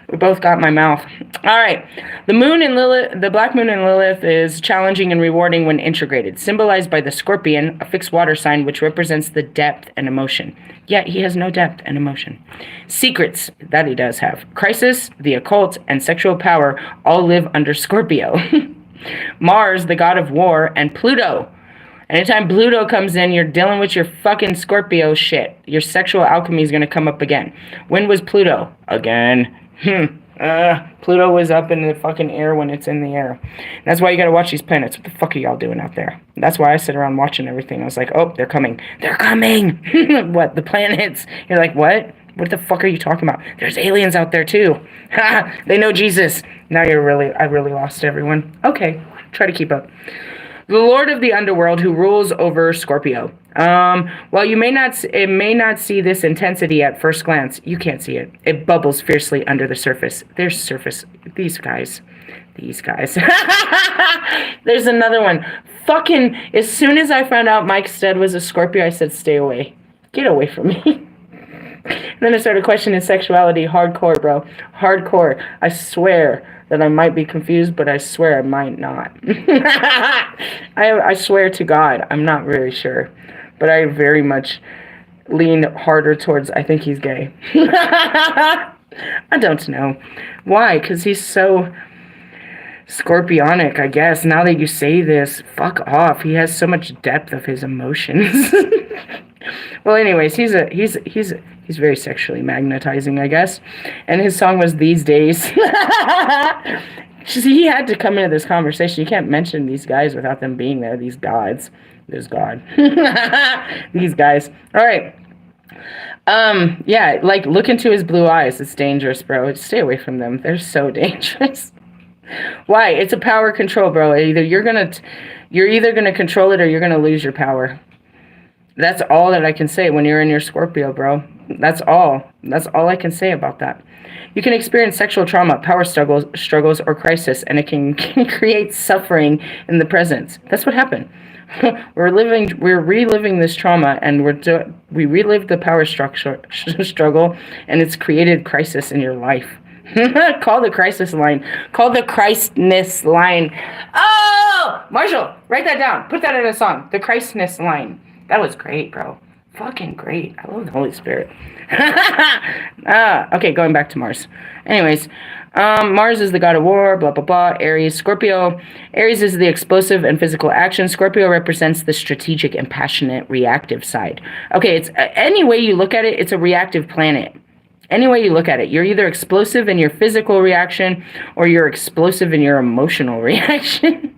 We both got my mouth. All right. The black moon in Lilith is challenging and rewarding when integrated, symbolized by the scorpion, a fixed water sign which represents the depth and emotion. Yet he has no depth and emotion. Secrets that he does have. Crisis, the occult, and sexual power all live under Scorpio. Mars, the god of war, and Pluto. Anytime Pluto comes in, you're dealing with your fucking Scorpio shit. Your sexual alchemy is going to come up again. When was Pluto? Again. Pluto was up in the fucking air when it's in the air. That's why you got to watch these planets. What the fuck are y'all doing out there? That's why I sit around watching everything. I was like, oh, they're coming. They're coming. What? The planets? You're like, what? What the fuck are you talking about? There's aliens out there too. They know Jesus. Now I really lost everyone. Okay, try to keep up. The Lord of the Underworld who rules over Scorpio. While you may not see this intensity at first glance, you can't see it. It bubbles fiercely under the surface. These guys. There's another one. Fucking, as soon as I found out Mike Stead was a Scorpio, I said, stay away. Get away from me. And then I started questioning sexuality. Hardcore, bro. Hardcore. I swear that I might be confused, but I swear I might not. I swear to God, I'm not very sure. But I very much lean harder towards, I think he's gay. I don't know. Why? Because he's so scorpionic, I guess. Now that you say this, fuck off. He has so much depth of his emotions. Well, anyways, he's very sexually magnetizing, I guess. And his song was These Days. He had to come into this conversation. You can't mention these guys without them being there. These gods. There's God. These guys. All right. Yeah, like, look into his blue eyes. It's dangerous, bro. Stay away from them. They're so dangerous. Why? It's a power control, bro. You're either gonna control it or you're gonna lose your power. That's all that I can say when you're in your Scorpio, bro. That's all I can say about that. You can experience sexual trauma, power struggles, or crisis, and it can create suffering in the present. That's what happened. We're reliving this trauma, and we relived the power struggle, and it's created crisis in your life. Call the crisis line. Call the Christness line. Oh, Marshall, write that down. Put that in a song. The Christness line. That was great, bro. Fucking great. I love the Holy Spirit. Okay, going back to Mars. Anyways, Mars is the god of war, blah, blah, blah. Aries, Scorpio. Aries is the explosive and physical action. Scorpio represents the strategic and passionate reactive side. Okay, it's any way you look at it, it's a reactive planet. Any way you look at it, you're either explosive in your physical reaction or you're explosive in your emotional reaction.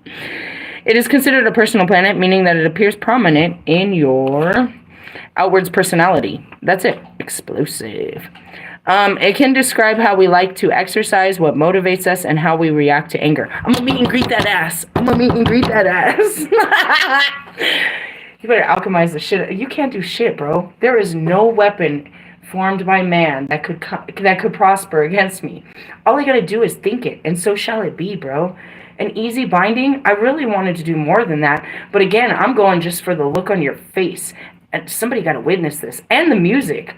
It is considered a personal planet, meaning that it appears prominent in your outwards personality. That's it. Explosive. It can describe how we like to exercise, what motivates us, and how we react to anger. I'm gonna meet and greet that ass. You better alchemize the shit. You can't do shit, bro. There is no weapon formed by man that could prosper against me. All I gotta do is think it, and so shall it be, bro. An easy binding, I really wanted to do more than that. But again, I'm going just for the look on your face. And somebody got to witness this. And the music.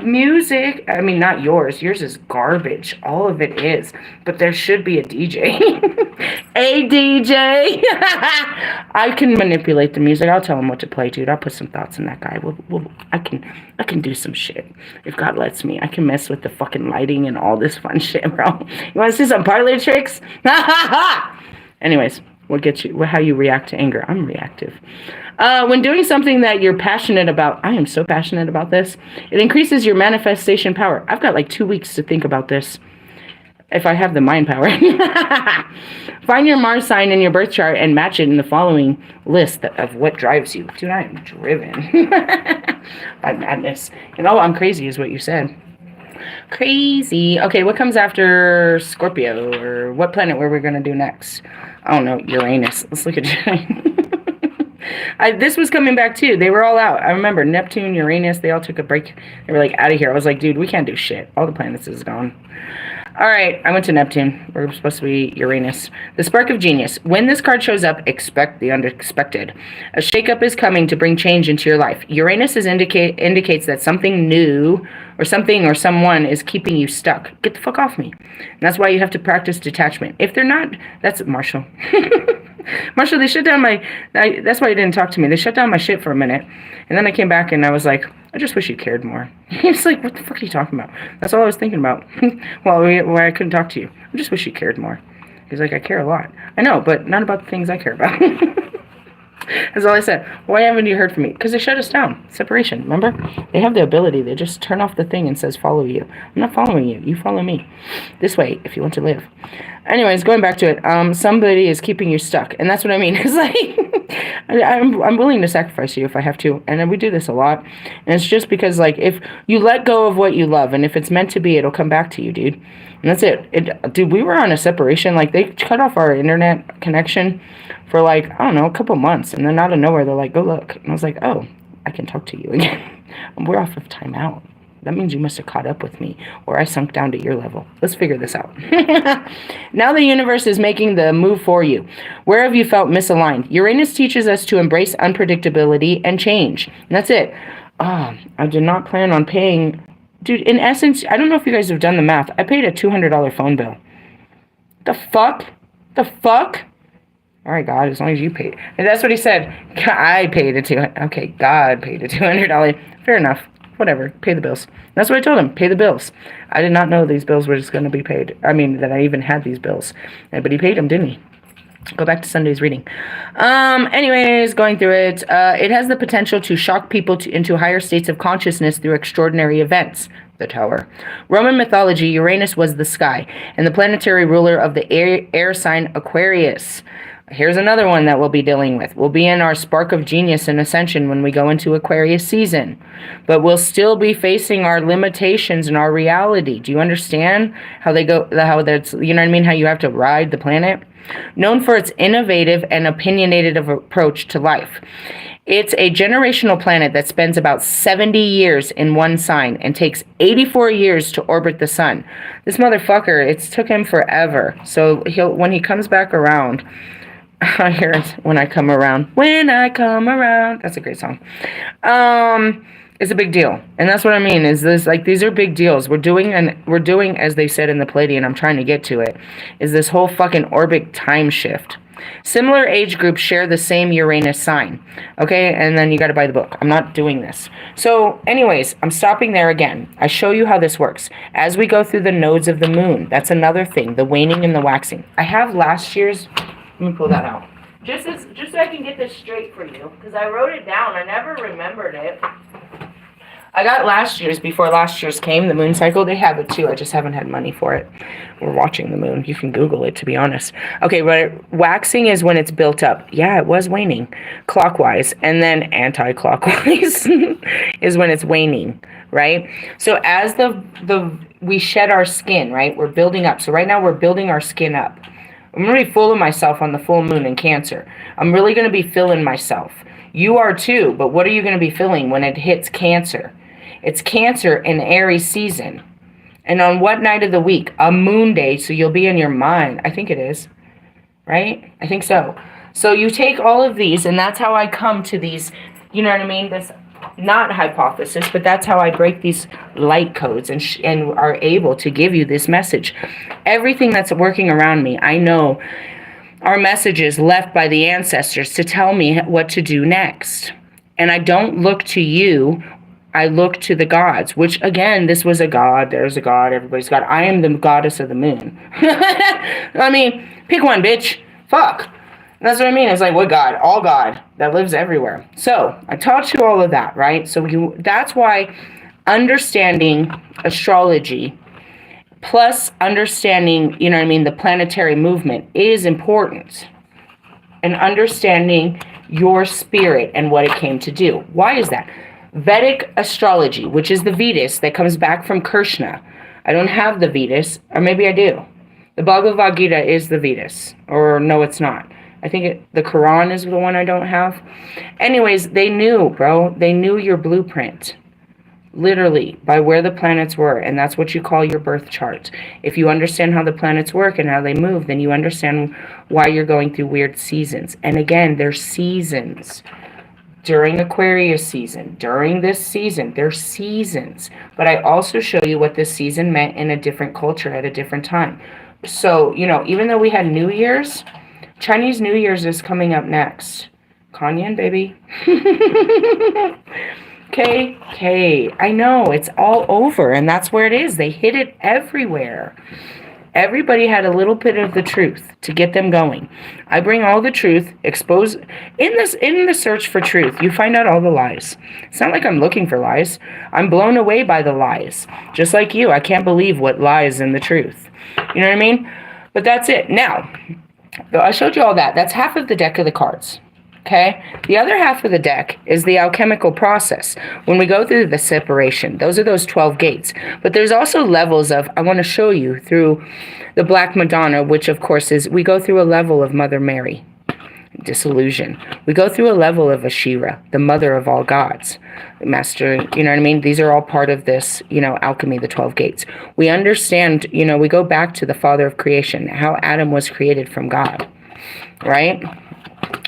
Music, I mean, not yours. Yours is garbage. All of it is. But there should be a DJ. A DJ. I can manipulate the music. I'll tell him what to play, dude. I'll put some thoughts in that guy. I can do some shit. If God lets me. I can mess with the fucking lighting and all this fun shit, bro. You want to see some parlor tricks? Anyways, how you react to anger. I'm reactive. When doing something that you're passionate about, I am so passionate about this, it increases your manifestation power. I've got like 2 weeks to think about this. If I have the mind power. Find your Mars sign in your birth chart and match it in the following list of what drives you. Dude, I am driven by madness. I'm crazy is what you said. Crazy. Okay, what comes after Scorpio? Or what planet were we going to do next? I don't know, Uranus. Let's look at this was coming back too. They were all out. I remember Neptune, Uranus, they all took a break. They were like out of here. I was like, dude, we can't do shit. All the planets is gone. All right, I went to Neptune. We're supposed to be Uranus. The spark of genius. When this card shows up, expect the unexpected. A shakeup is coming to bring change into your life. Uranus indicates that something new or something or someone is keeping you stuck. Get the fuck off me. And that's why you have to practice detachment. If they're not, that's Marshall. Marshall, they shut down that's why you didn't talk to me. They shut down my shit for a minute. And then I came back and I was like, I just wish you cared more. He was like, what the fuck are you talking about? That's all I was thinking about. Why I couldn't talk to you. I just wish you cared more. He's like, I care a lot. I know, but not about the things I care about. That's all I said. Why haven't you heard from me? Because they shut us down. Separation, remember? They have the ability. They just turn off the thing and says, follow you. I'm not following you. You follow me. This way, if you want to live. Anyways, going back to it. Somebody is keeping you stuck. And that's what I mean. It's like, I'm willing to sacrifice you if I have to. And we do this a lot. And it's just because, like, if you let go of what you love, and if it's meant to be, it'll come back to you, dude. And that's it. Dude, we were on a separation. Like, they cut off our internet connection for, like, I don't know, a couple months. And then out of nowhere, they're like, go look. And I was like, oh, I can talk to you again. We're off of timeout. That means you must have caught up with me, or I sunk down to your level. Let's figure this out. Now the universe is making the move for you. Where have you felt misaligned? Uranus teaches us to embrace unpredictability and change. And that's it. I did not plan on paying. Dude, in essence, I don't know if you guys have done the math. I paid a $200 phone bill. The fuck? The fuck? All right, God, as long as you paid. And that's what he said. I paid a $200. Okay, God paid a $200. Fair enough. Whatever, pay the bills. That's what I told him, pay the bills. I did not know these bills were just going to be paid. I mean, that I even had these bills. But he paid them, didn't he? Go back to Sunday's reading. Anyways, going through it. It has the potential to shock people into higher states of consciousness through extraordinary events. The Tower. Roman mythology, Uranus was the sky, and the planetary ruler of the air sign Aquarius. Here's another one that we'll be dealing with. We'll be in our spark of genius and ascension when we go into Aquarius season. But we'll still be facing our limitations and our reality. Do you understand how they go, how that's, you know what I mean? How you have to ride the planet? Known for its innovative and opinionated approach to life. It's a generational planet that spends about 70 years in one sign and takes 84 years to orbit the sun. This motherfucker, it's took him forever. So when he comes back around, I hear it when I come around. When I come around. That's a great song. It's a big deal. And that's what I mean, is this, like, these are big deals. We're doing, as they said in the Pleiadian, I'm trying to get to it, is this whole fucking orbit time shift. Similar age groups share the same Uranus sign. Okay, and then you got to buy the book. I'm not doing this. So, anyways, I'm stopping there again. I show you how this works. As we go through the nodes of the moon, that's another thing, the waning and the waxing. I have last year's. Let me pull that out. Just so I can get this straight for you, because I wrote it down. I never remembered it. I got last year's before last year's came, the moon cycle. They have it too. I just haven't had money for it. We're watching the moon. You can Google it, to be honest. Okay, but waxing is when it's built up. Yeah, it was waning clockwise. And then anti-clockwise is when it's waning, right? So as we shed our skin, right? We're building up. So right now we're building our skin up. I'm going to be full of myself on the full moon in Cancer. I'm really going to be filling myself. You are too, but what are you going to be feeling when it hits Cancer? It's Cancer in Aries season. And on what night of the week? A moon day, so you'll be in your mind. I think it is. Right? I think so. So you take all of these, and that's how I come to these, you know what I mean? This not hypothesis, but that's how I break these light codes and are able to give you this message. Everything that's working around me, I know are messages left by the ancestors to tell me what to do next. And I don't look to you, I look to the gods, which again, this was a god, there's a god, everybody's god. I am the goddess of the moon. I mean, pick one, bitch. Fuck. That's what I mean. It's like, what God? All God that lives everywhere. So I taught you all of that, right? So that's why understanding astrology plus understanding, you know what I mean, the planetary movement is important. And understanding your spirit and what it came to do. Why is that? Vedic astrology, which is the Vedas that comes back from Krishna. I don't have the Vedas, or maybe I do. The Bhagavad Gita is the Vedas, or no, it's not. I think the Quran is the one I don't have. Anyways, they knew, bro. They knew your blueprint. Literally, by where the planets were, and that's what you call your birth chart. If you understand how the planets work and how they move, then you understand why you're going through weird seasons. And again, there's seasons. During Aquarius season, during this season, there's seasons. But I also show you what this season meant in a different culture at a different time. So, you know, even though we had New Year's, Chinese New Year's is coming up next. Kanyan, baby. Okay, I know, it's all over, and that's where it is. They hid it everywhere. Everybody had a little bit of the truth to get them going. I bring all the truth, expose in the search for truth. You find out all the lies. It's not like I'm looking for lies. I'm blown away by the lies. Just like you, I can't believe what lies in the truth. You know what I mean? But that's it. Now, I showed you all that. That's half of the deck of the cards. Okay, the other half of the deck is the alchemical process. When we go through the separation, those are those 12 gates. But there's also levels of, I want to show you through the Black Madonna, which of course is, we go through a level of Mother Mary, disillusion. We go through a level of Ashira, the mother of all gods, master, you know what I mean? These are all part of this, you know, alchemy, the 12 gates. We understand, you know, we go back to the father of creation, how Adam was created from God, right?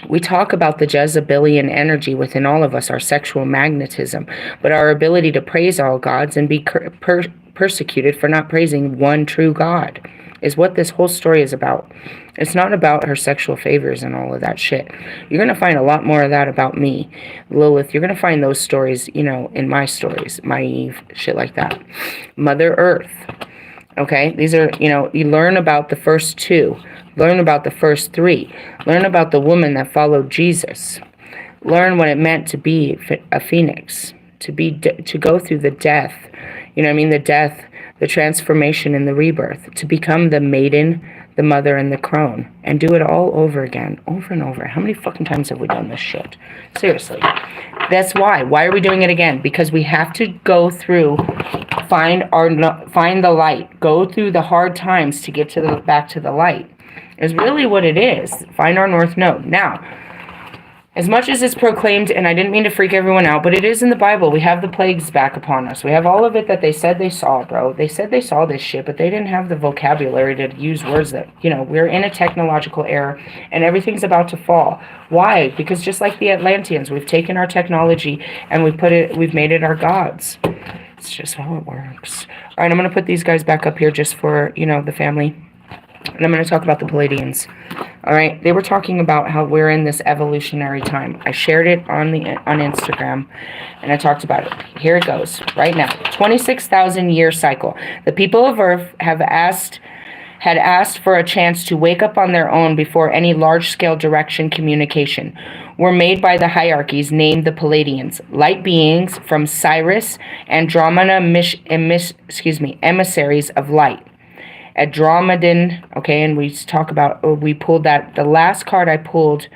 We talk about the Jezebelian energy within all of us, our sexual magnetism, but our ability to praise all gods and be persecuted for not praising one true God is what this whole story is about. It's not about her sexual favors and all of that shit. You're going to find a lot more of that about me, Lilith. You're going to find those stories, you know, in my stories, my Eve, shit like that. Mother Earth. Okay, these are, you know, you learn about the first two. Learn about the first three. Learn about the woman that followed Jesus. Learn what it meant to be a phoenix, to go through the death. You know what I mean? The death, the transformation, and the rebirth. To become the maiden, the mother, and the crone. And do it all over again, over and over. How many fucking times have we done this shit? Seriously. That's why. Why are we doing it again? Because we have to go through, find the light. Go through the hard times to get to back to the light. Is really what it is. Find our north node. Now, as much as it's proclaimed, and I didn't mean to freak everyone out, but it is in the Bible. We have the plagues back upon us. We have all of it that they said they saw, bro. They said they saw this shit, but they didn't have the vocabulary to use words that, you know, we're in a technological era, and everything's about to fall. Why? Because just like the Atlanteans, we've taken our technology and we've made it our gods. It's just how it works. All right, I'm going to put these guys back up here just for, you know, the family. And I'm going to talk about the Pleiadians. All right, they were talking about how we're in this evolutionary time. I shared it on Instagram, and I talked about it. Here it goes, right now. 26,000 year cycle. The people of Earth had asked for a chance to wake up on their own before any large-scale direction communication were made by the hierarchies named the Pleiadians, light beings from Sirius, Andromeda, emissaries of light. Andromedan, okay, and we talk about, we pulled that, the last card I pulled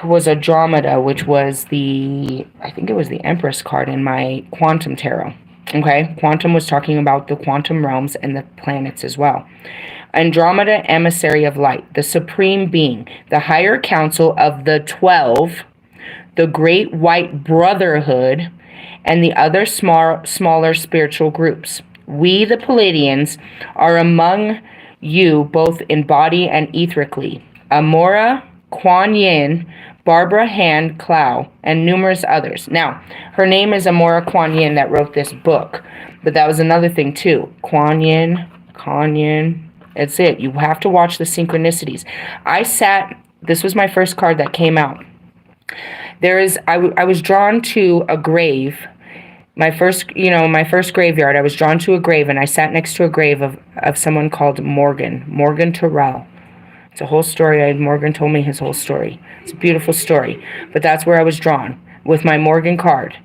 was Andromeda, which was I think it was the Empress card in my Quantum Tarot, okay? Quantum was talking about the quantum realms and the planets as well. Andromeda, emissary of light, the supreme being, the higher council of the 12, the great white brotherhood, and the other smaller spiritual groups. We, the Pleiadians, are among you both in body and etherically. Amora, Kuan Yin, Barbara Hand Clow, and numerous others. Now, her name is Amora Kuan Yin that wrote this book. But that was another thing, too. Kuan Yin. That's it. You have to watch the synchronicities. This was my first card that came out. I was drawn to a grave. My first graveyard, I was drawn to a grave, and I sat next to a grave of someone called Morgan Terrell. It's a whole story. Morgan told me his whole story. It's a beautiful story. But that's where I was drawn, with my Morgan card.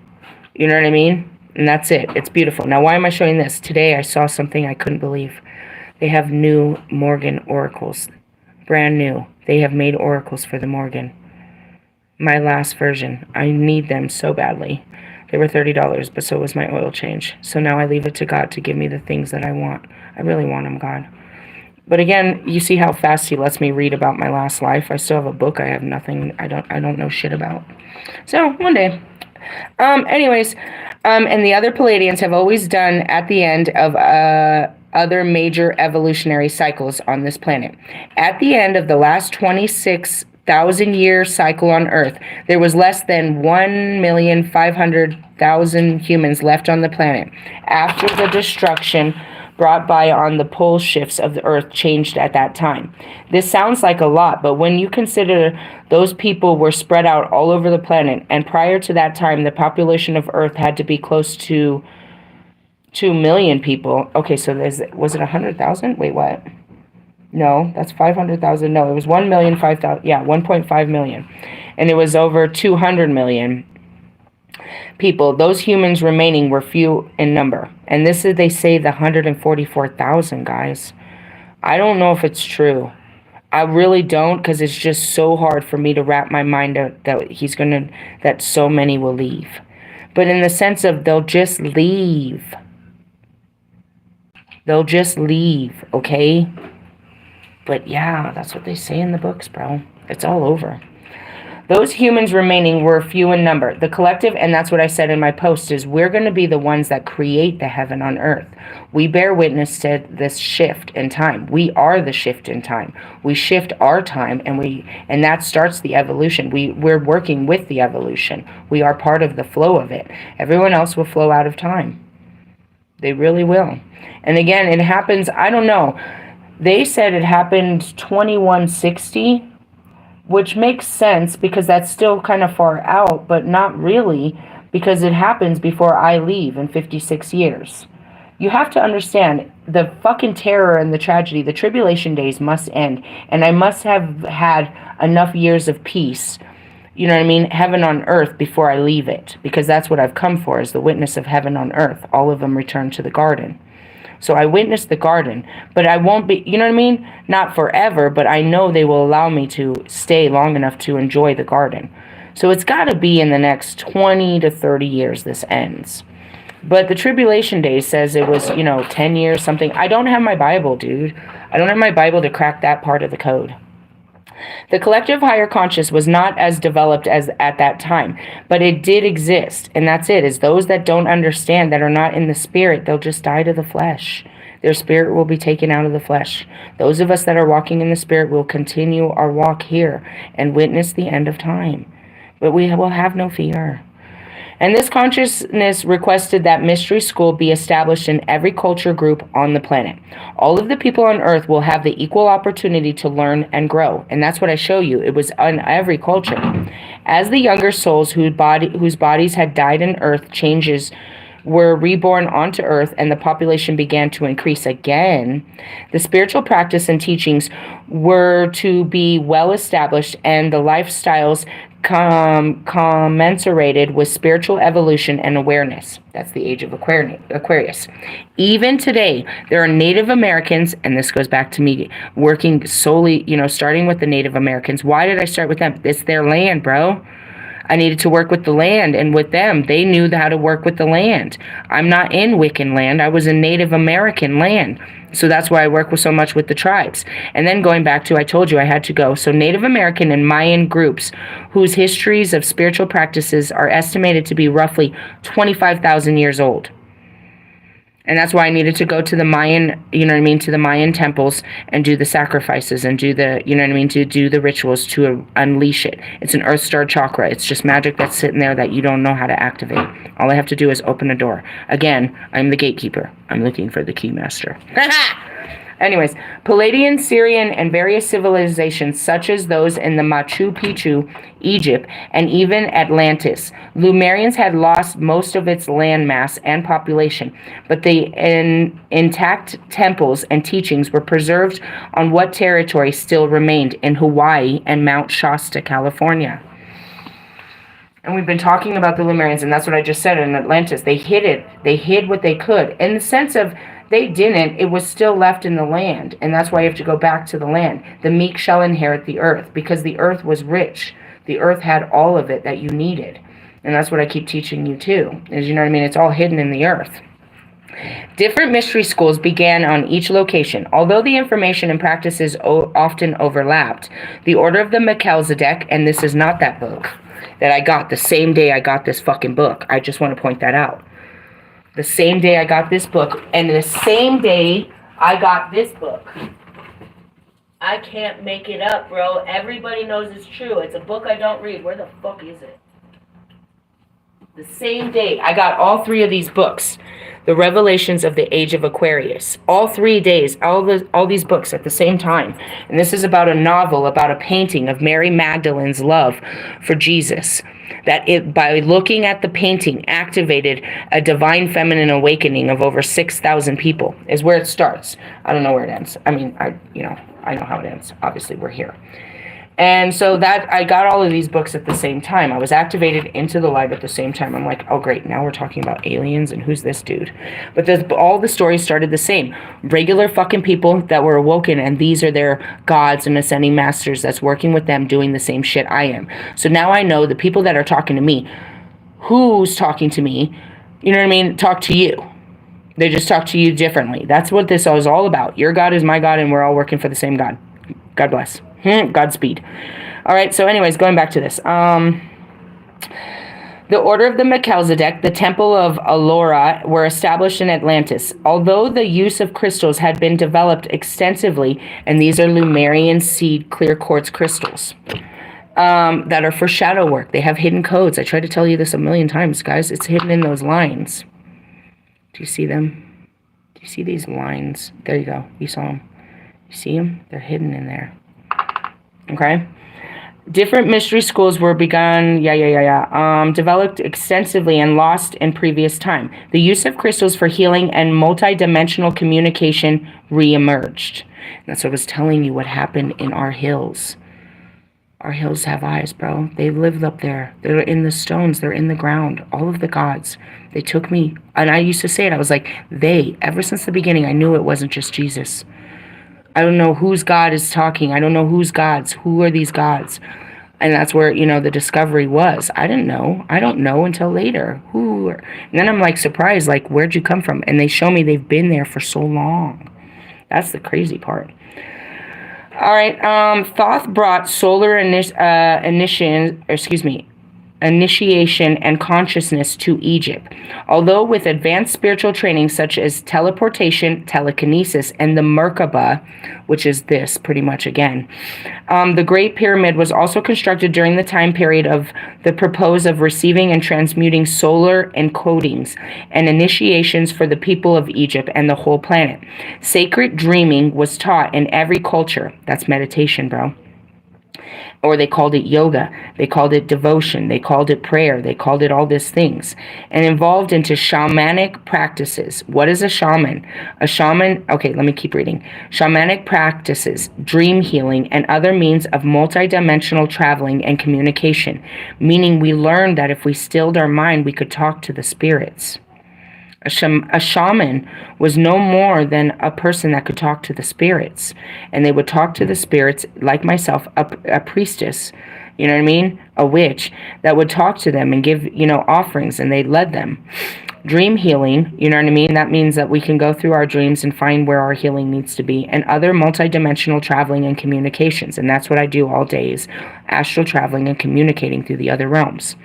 You know what I mean? And that's it. It's beautiful. Now, why am I showing this? Today I saw something I couldn't believe. They have new Morgan oracles. Brand new. They have made oracles for the Morgan. My last version. I need them so badly. They were $30, but so was my oil change. So now I leave it to God to give me the things that I want. I really want them, God. But again, you see how fast he lets me read about my last life. I still have a book I have nothing, I don't know shit about. So, one day. Anyways, and the other Pleiadians have always done at the end of other major evolutionary cycles on this planet. At the end of the last 26,000-year cycle on Earth, there was less than 1,500,000 humans left on the planet. After the destruction brought by on the pole shifts of the Earth changed at that time. This sounds like a lot, but when you consider those people were spread out all over the planet, and prior to that time, the population of Earth had to be close to 2 million people. Okay, so was it 100,000? Wait, what? No, that's 500,000. No, it was 1,005,000. Yeah, 1.5 million. And it was over 200 million people. Those humans remaining were few in number. And this is, they say, the 144,000, guys. I don't know if it's true. I really don't, because it's just so hard for me to wrap my mind out that so many will leave. But in the sense of they'll just leave. They'll just leave, okay? But yeah, that's what they say in the books, bro. It's all over. Those humans remaining were few in number. The collective, and that's what I said in my post, is we're going to be the ones that create the heaven on earth. We bear witness to this shift in time. We are the shift in time. We shift our time, and that starts the evolution. We're working with the evolution. We are part of the flow of it. Everyone else will flow out of time. They really will. And again, it happens, I don't know. They said it happened 2160. Which makes sense because that's still kind of far out, but not really, because it happens before I leave in 56 years. You have to understand the fucking terror and the tragedy. The tribulation days must end, and I must have had enough years of peace, you know what I mean, heaven on earth before I leave it, because that's what I've come for, is the witness of heaven on earth. All of them return to the garden. So I witnessed the garden, but I won't be, you know what I mean? Not forever, but I know they will allow me to stay long enough to enjoy the garden. So it's got to be in the next 20 to 30 years this ends. But the tribulation days says it was, 10 years, something. I don't have my Bible, dude. I don't have my Bible to crack that part of the code. The collective higher conscious was not as developed as at that time, but it did exist, and that's it, is those that don't understand, that are not in the spirit, they'll just die to the flesh. Their spirit will be taken out of the flesh. Those of us that are walking in the spirit will continue our walk here and witness the end of time, but we will have no fear. And this consciousness requested that mystery school be established in every culture group on the planet. All of the people on earth will have the equal opportunity to learn and grow. And that's what I show you. It was on every culture. As the younger souls whose bodies had died in earth changes were reborn onto earth and the population began to increase again, the spiritual practice and teachings were to be well established and the lifestyles commensurated with spiritual evolution and awareness. That's the age of Aquarius. Even today, there are Native Americans, and this goes back to me working solely, starting with the Native Americans. Why did I start with them? It's their land, bro. I needed to work with the land, and with them, they knew how to work with the land. I'm not in Wiccan land. I was in Native American land. So that's why I work so much with the tribes. And then going back to, I told you I had to go. So Native American and Mayan groups whose histories of spiritual practices are estimated to be roughly 25,000 years old. And that's why I needed to go to the Mayan, to the Mayan temples and do the sacrifices and do the, to do the rituals to unleash it. It's an Earth Star chakra. It's just magic that's sitting there that you don't know how to activate. All I have to do is open a door. Again, I'm the gatekeeper. I'm looking for the key master. Anyways, Pleiadian, Syrian, and various civilizations such as those in the Machu Picchu, Egypt, and even Atlantis. Lumerians had lost most of its landmass and population, but the intact temples and teachings were preserved on what territory still remained in Hawaii and Mount Shasta, California. And we've been talking about the Lumerians, and that's what I just said in Atlantis. They hid it. They hid what they could. In the sense of they didn't, it was still left in the land. And that's why you have to go back to the land. The meek shall inherit the earth, because the earth was rich. The earth had all of it that you needed. And that's what I keep teaching you too, is, you know what I mean? It's all hidden in the earth. Different mystery schools began on each location. Although the information and practices often overlapped, the Order of the Melchizedek, and this is not that book that I got the same day I got this fucking book. I just want to point that out. The same day I got this book, and the same day I got this book. I can't make it up, bro. Everybody knows it's true. It's a book I don't read. Where the fuck is it? The same day I got all three of these books. The Revelations of the Age of Aquarius. All 3 days, all these books at the same time. And this is about a novel, about a painting of Mary Magdalene's love for Jesus. That it, by looking at the painting, activated a divine feminine awakening of over 6,000 people, is where it starts. I don't know where it ends. I mean, I know how it ends. Obviously, we're here. And so that I got all of these books at the same time. I was activated into the live at the same time. I'm like, oh great, now we're talking about aliens and who's this dude? But all the stories started the same. Regular fucking people that were awoken, and these are their gods and ascending masters that's working with them doing the same shit I am. So now I know the people that are talking to me, who's talking to me, you know what I mean, talk to you. They just talk to you differently. That's what this is all about. Your God is my God, and we're all working for the same God. God bless. Godspeed. All right, so anyways, going back to this. The Order of the Melchizedek, the Temple of Allura, were established in Atlantis. Although the use of crystals had been developed extensively, and these are Lumerian seed clear quartz crystals that are for shadow work. They have hidden codes. I tried to tell you this a million times, guys. It's hidden in those lines. Do you see them? Do you see these lines? There you go. You saw them. You see them? They're hidden in there. Okay? Different mystery schools were begun, developed extensively and lost in previous time. The use of crystals for healing and multidimensional communication re-emerged. That's what I was telling you what happened in our hills. Our hills have eyes, bro. They live up there. They're in the stones. They're in the ground. All of the gods. They took me, and I used to say it. I was like, ever since the beginning, I knew it wasn't just Jesus. I don't know whose God is talking. I don't know whose gods. Who are these gods? And that's where, the discovery was. I didn't know. I don't know until later. And then I'm like surprised, like, where'd you come from? And they show me they've been there for so long. That's the crazy part. All right. Thoth brought solar initiation and consciousness to Egypt. Although with advanced spiritual training such as teleportation, telekinesis, and the Merkaba, which is this pretty much again, the Great Pyramid was also constructed during the time period of the purpose of receiving and transmuting solar encodings and initiations for the people of Egypt and the whole planet. Sacred dreaming was taught in every culture. That's meditation, bro. Or they called it yoga, they called it devotion, they called it prayer, they called it all these things, and involved into shamanic practices. What is a shaman? A shaman, okay, let me keep reading. Shamanic practices, dream healing, and other means of multidimensional traveling and communication, meaning we learned that if we stilled our mind, we could talk to the spirits. A shaman was no more than a person that could talk to the spirits. And they would talk to the spirits, like myself, a priestess, you know what I mean? A witch that would talk to them and give, offerings, and they led them. Dream healing, you know what I mean? That means that we can go through our dreams and find where our healing needs to be, and other multidimensional traveling and communications. And that's what I do all day, is astral traveling and communicating through the other realms.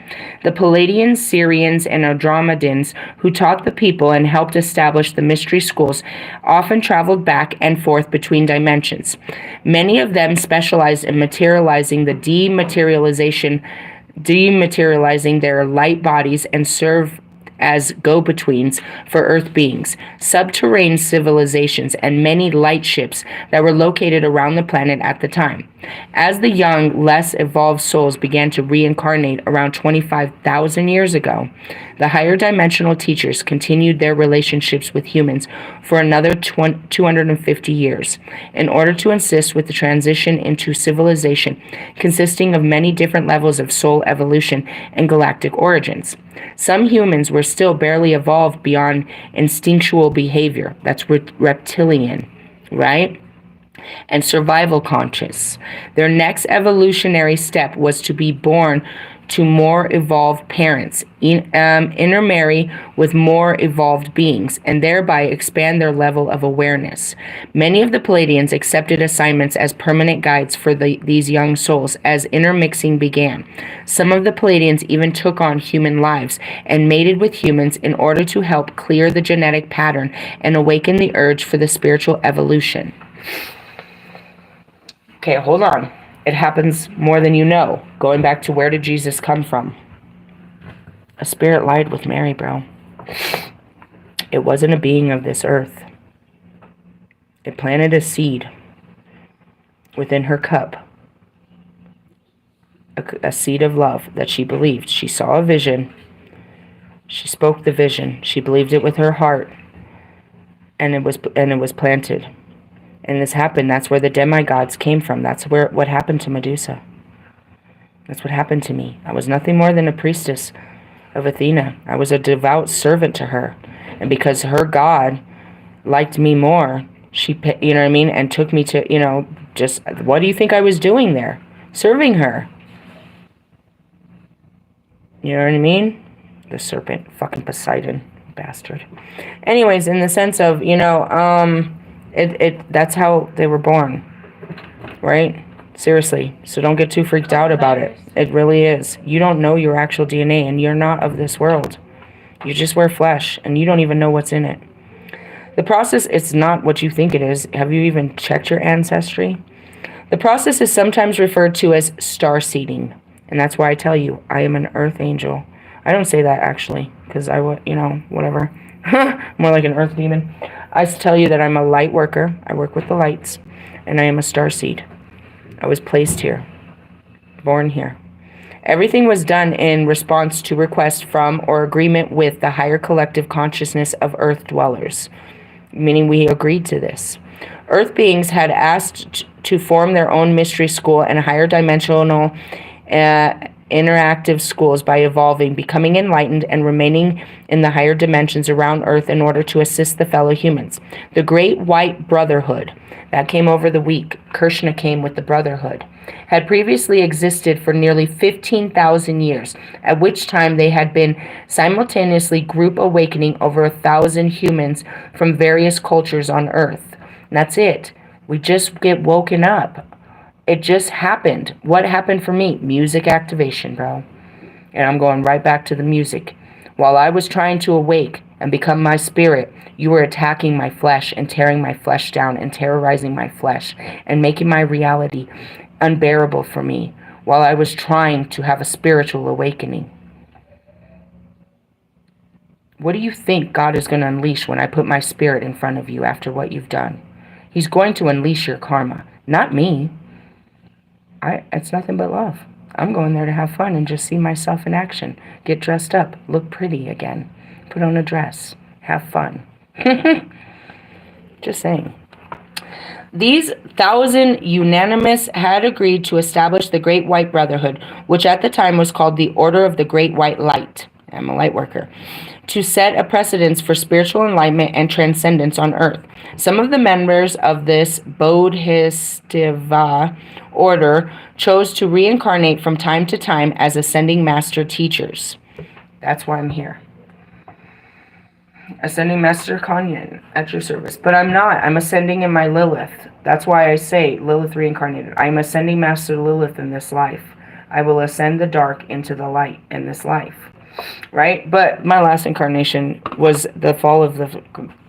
The Pleiadians, Syrians, and Andromedans, who taught the people and helped establish the mystery schools, often traveled back and forth between dimensions. Many of them specialized in materializing dematerializing their light bodies and as go-betweens for Earth beings, subterranean civilizations, and many light ships that were located around the planet at the time. As the young, less evolved souls began to reincarnate around 25,000 years ago, the higher dimensional teachers continued their relationships with humans for another 250 years in order to assist with the transition into civilization consisting of many different levels of soul evolution and galactic origins. Some humans were still barely evolved beyond instinctual behavior, that's reptilian, right? And survival conscious. Their next evolutionary step was to be born to more evolved parents, intermarry with more evolved beings, and thereby expand their level of awareness. Many of the Pleiadians accepted assignments as permanent guides for these young souls as intermixing began. Some of the Pleiadians even took on human lives and mated with humans in order to help clear the genetic pattern and awaken the urge for the spiritual evolution. Okay, hold on. It happens more than you know. Going back to where did Jesus come from? A spirit lied with Mary, bro. It wasn't a being of this earth. It planted a seed within her cup. A seed of love that she believed. She saw a vision. She spoke the vision. She believed it with her heart. And it was planted. And this happened. That's where the demigods came from. That's what happened to Medusa. That's what happened to me. I was nothing more than a priestess of Athena. I was a devout servant to her. And because her God liked me more, she, you know what I mean, and took me to, just, what do you think I was doing there? Serving her. You know what I mean? The serpent, fucking Poseidon, bastard. Anyways, in the sense of, that's how they were born, right? Seriously. So don't get too freaked out about it. It really is. You don't know your actual DNA, and you're not of this world. You just wear flesh, and you don't even know what's in it. The process is not what you think it is. Have you even checked your ancestry? The process is sometimes referred to as starseeding, and that's why I tell you, I am an earth angel. I don't say that, actually, because whatever. More like an earth demon. I tell you that I'm a light worker. I work with the lights, and I am a starseed. I was placed here, born here. Everything was done in response to requests from or agreement with the higher collective consciousness of earth dwellers, meaning we agreed to this. Earth beings had asked to form their own mystery school and higher dimensional interactive schools by evolving, becoming enlightened, and remaining in the higher dimensions around Earth in order to assist the fellow humans. The Great White Brotherhood, that came over the week, Krishna came with the Brotherhood, had previously existed for nearly 15,000 years, at which time they had been simultaneously group awakening over 1,000 humans from various cultures on Earth. And that's it. We just get woken up. It just happened. What happened for me? Music activation, bro. And I'm going right back to the music. While I was trying to awake and become my spirit, you were attacking my flesh and tearing my flesh down and terrorizing my flesh and making my reality unbearable for me while I was trying to have a spiritual awakening. What do you think God is going to unleash when I put my spirit in front of you after what you've done? He's going to unleash your karma, not me. It's nothing but love. I'm going there to have fun and just see myself in action. Get dressed up. Look pretty again. Put on a dress. Have fun. Just saying. These 1,000 unanimous had agreed to establish the Great White Brotherhood, which at the time was called the Order of the Great White Light. I'm a light worker. To set a precedence for spiritual enlightenment and transcendence on Earth. Some of the members of this Bodhisattva order chose to reincarnate from time to time as ascending master teachers. That's why I'm here. Ascending Master Kanyan at your service. But I'm not. I'm ascending in my Lilith. That's why I say Lilith reincarnated. I'm ascending Master Lilith in this life. I will ascend the dark into the light in this life. Right? But my last incarnation was the fall of the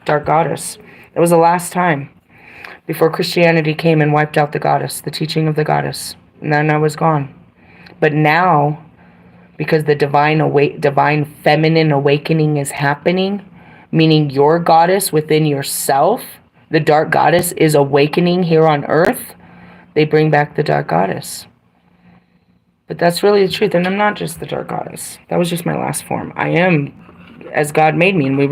dark goddess. It was the last time before Christianity came and wiped out the goddess, the teaching of the goddess. And then I was gone. But now, because the divine feminine awakening is happening, meaning your goddess within yourself, the dark goddess, is awakening here on earth. They bring back the dark goddess. But that's really the truth. And I'm not just the dark goddess. That was just my last form. I am as God made me. And we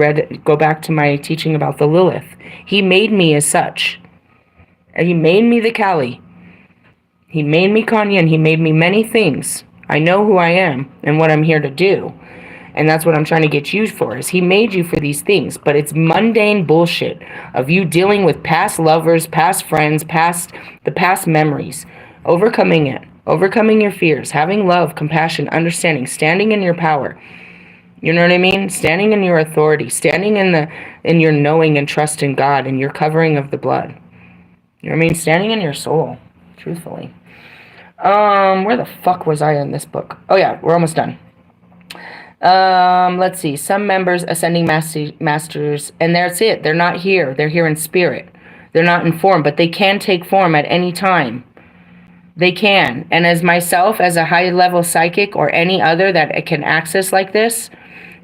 go back to my teaching about the Lilith. He made me as such. And he made me the Kali. He made me Kanyan. He made me many things. I know who I am and what I'm here to do. And that's what I'm trying to get you for, is he made you for these things. But it's mundane bullshit of you dealing with past lovers, past friends, past memories, overcoming it, overcoming your fears, having love, compassion, understanding, standing in your power. You know what I mean? Standing in your authority, standing in your knowing and trust in God and your covering of the blood. You know what I mean? Standing in your soul, truthfully. Where the fuck was I in this book? Oh yeah, we're almost done. Let's see. Some members, ascending masters, and that's it. They're not here. They're here in spirit. They're not in form, but they can take form at any time. They can. And as myself, as a high-level psychic or any other that can access like this,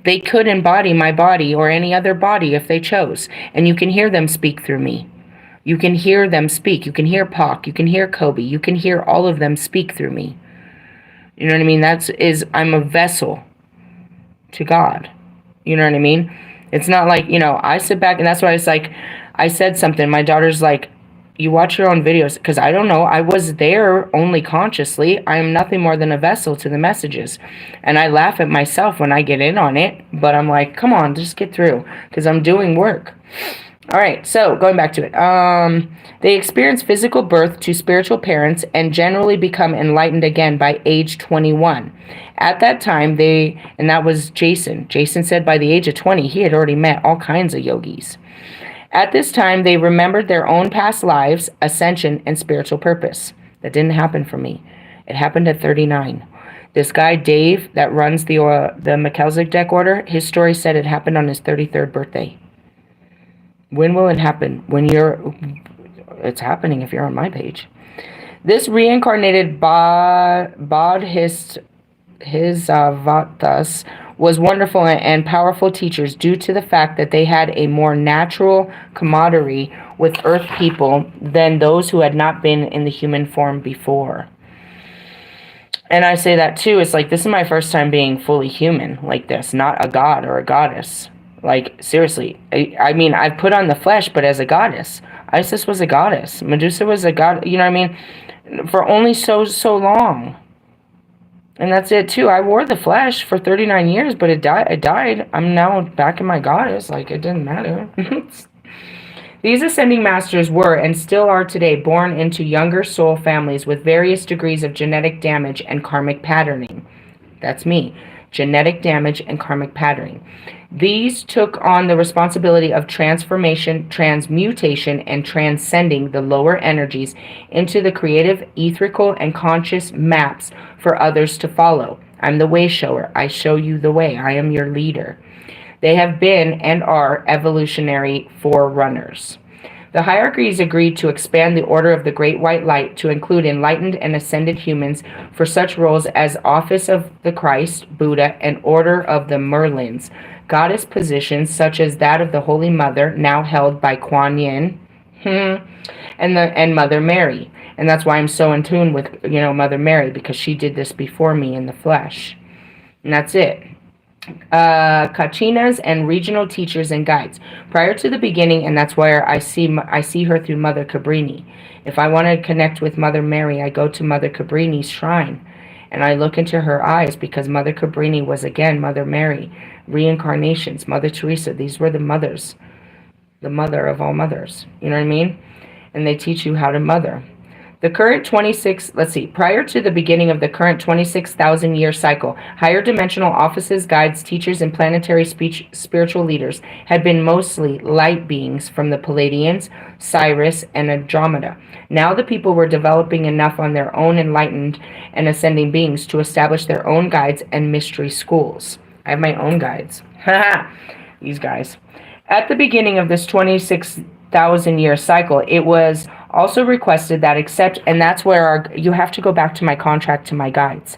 they could embody my body or any other body if they chose. And you can hear them speak through me. You can hear them speak. You can hear Pac. You can hear Kobe. You can hear all of them speak through me. You know what I mean? I'm a vessel to God. You know what I mean? It's not like, I sit back, and that's why it's like, I said something. My daughter's like, you watch your own videos, because I don't know. I was there only consciously. I am nothing more than a vessel to the messages. And I laugh at myself when I get in on it, but I'm like, come on, just get through, because I'm doing work. All right, so going back to it. They experience physical birth to spiritual parents and generally become enlightened again by age 21. At that time, and that was Jason. Jason said by the age of 20, he had already met all kinds of yogis. At this time, they remembered their own past lives, ascension, and spiritual purpose. That didn't happen for me. It happened at 39. This guy, Dave, that runs the Melchizedek order, his story said it happened on his 33rd birthday. When will it happen? It's happening if you're on my page. This reincarnated Bodhisattva's was wonderful and powerful teachers due to the fact that they had a more natural camaraderie with earth people than those who had not been in the human form before. And I say that too. It's like, this is my first time being fully human like this, not a god or a goddess. Like, seriously, I mean, I've put on the flesh, but as a goddess. Isis was a goddess. Medusa was a god, you know what I mean? For only so long. And that's it, too. I wore the flesh for 39 years, but it died. I'm now back in my goddess. Like, it didn't matter. These ascending masters were, and still are today, born into younger soul families with various degrees of genetic damage and karmic patterning. That's me. Genetic damage and karmic patterning. These took on the responsibility of transformation, transmutation, and transcending the lower energies into the creative, etherical, and conscious maps for others to follow. I'm the way shower. I show you the way. I am your leader. They have been and are evolutionary forerunners. The hierarchies agreed to expand the Order of the Great White Light to include enlightened and ascended humans for such roles as Office of the Christ, Buddha, and Order of the Merlins, goddess positions such as that of the Holy Mother, now held by Kuan Yin, and Mother Mary. And that's why I'm so in tune with, Mother Mary, because she did this before me in the flesh. And that's it. Kachinas and regional teachers and guides. Prior to the beginning, and that's where I see her through Mother Cabrini. If I want to connect with Mother Mary, I go to Mother Cabrini's shrine, and I look into her eyes, because Mother Cabrini was, again, Mother Mary. Reincarnations, Mother Teresa, these were the mothers. The mother of all mothers. You know what I mean? And they teach you how to mother. The current prior to the beginning of the current 26,000-year cycle, higher dimensional offices, guides, teachers, and planetary spiritual leaders had been mostly light beings from the Pleiadians, Sirius, and Andromeda. Now the people were developing enough on their own enlightened and ascending beings to establish their own guides and mystery schools. I have my own guides. These guys. At the beginning of this 26,000-year cycle, it was also requested that and that's where you have to go back to my contract to my guides.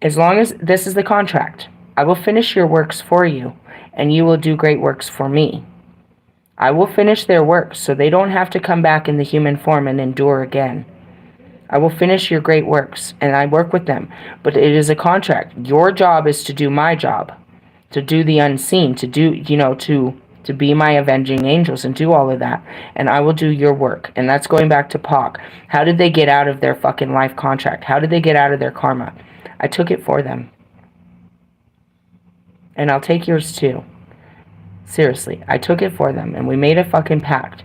As long as this is the contract, I will finish your works for you, and you will do great works for me. I will finish their works so they don't have to come back in the human form and endure again. I will finish your great works, and I work with them. But it is a contract. Your job is to do my job, to do the unseen, to do, to be my avenging angels and do all of that. And I will do your work. And that's going back to Pac. How did they get out of their fucking life contract? How did they get out of their karma? I took it for them. And I'll take yours too. Seriously, I took it for them, and we made a fucking pact.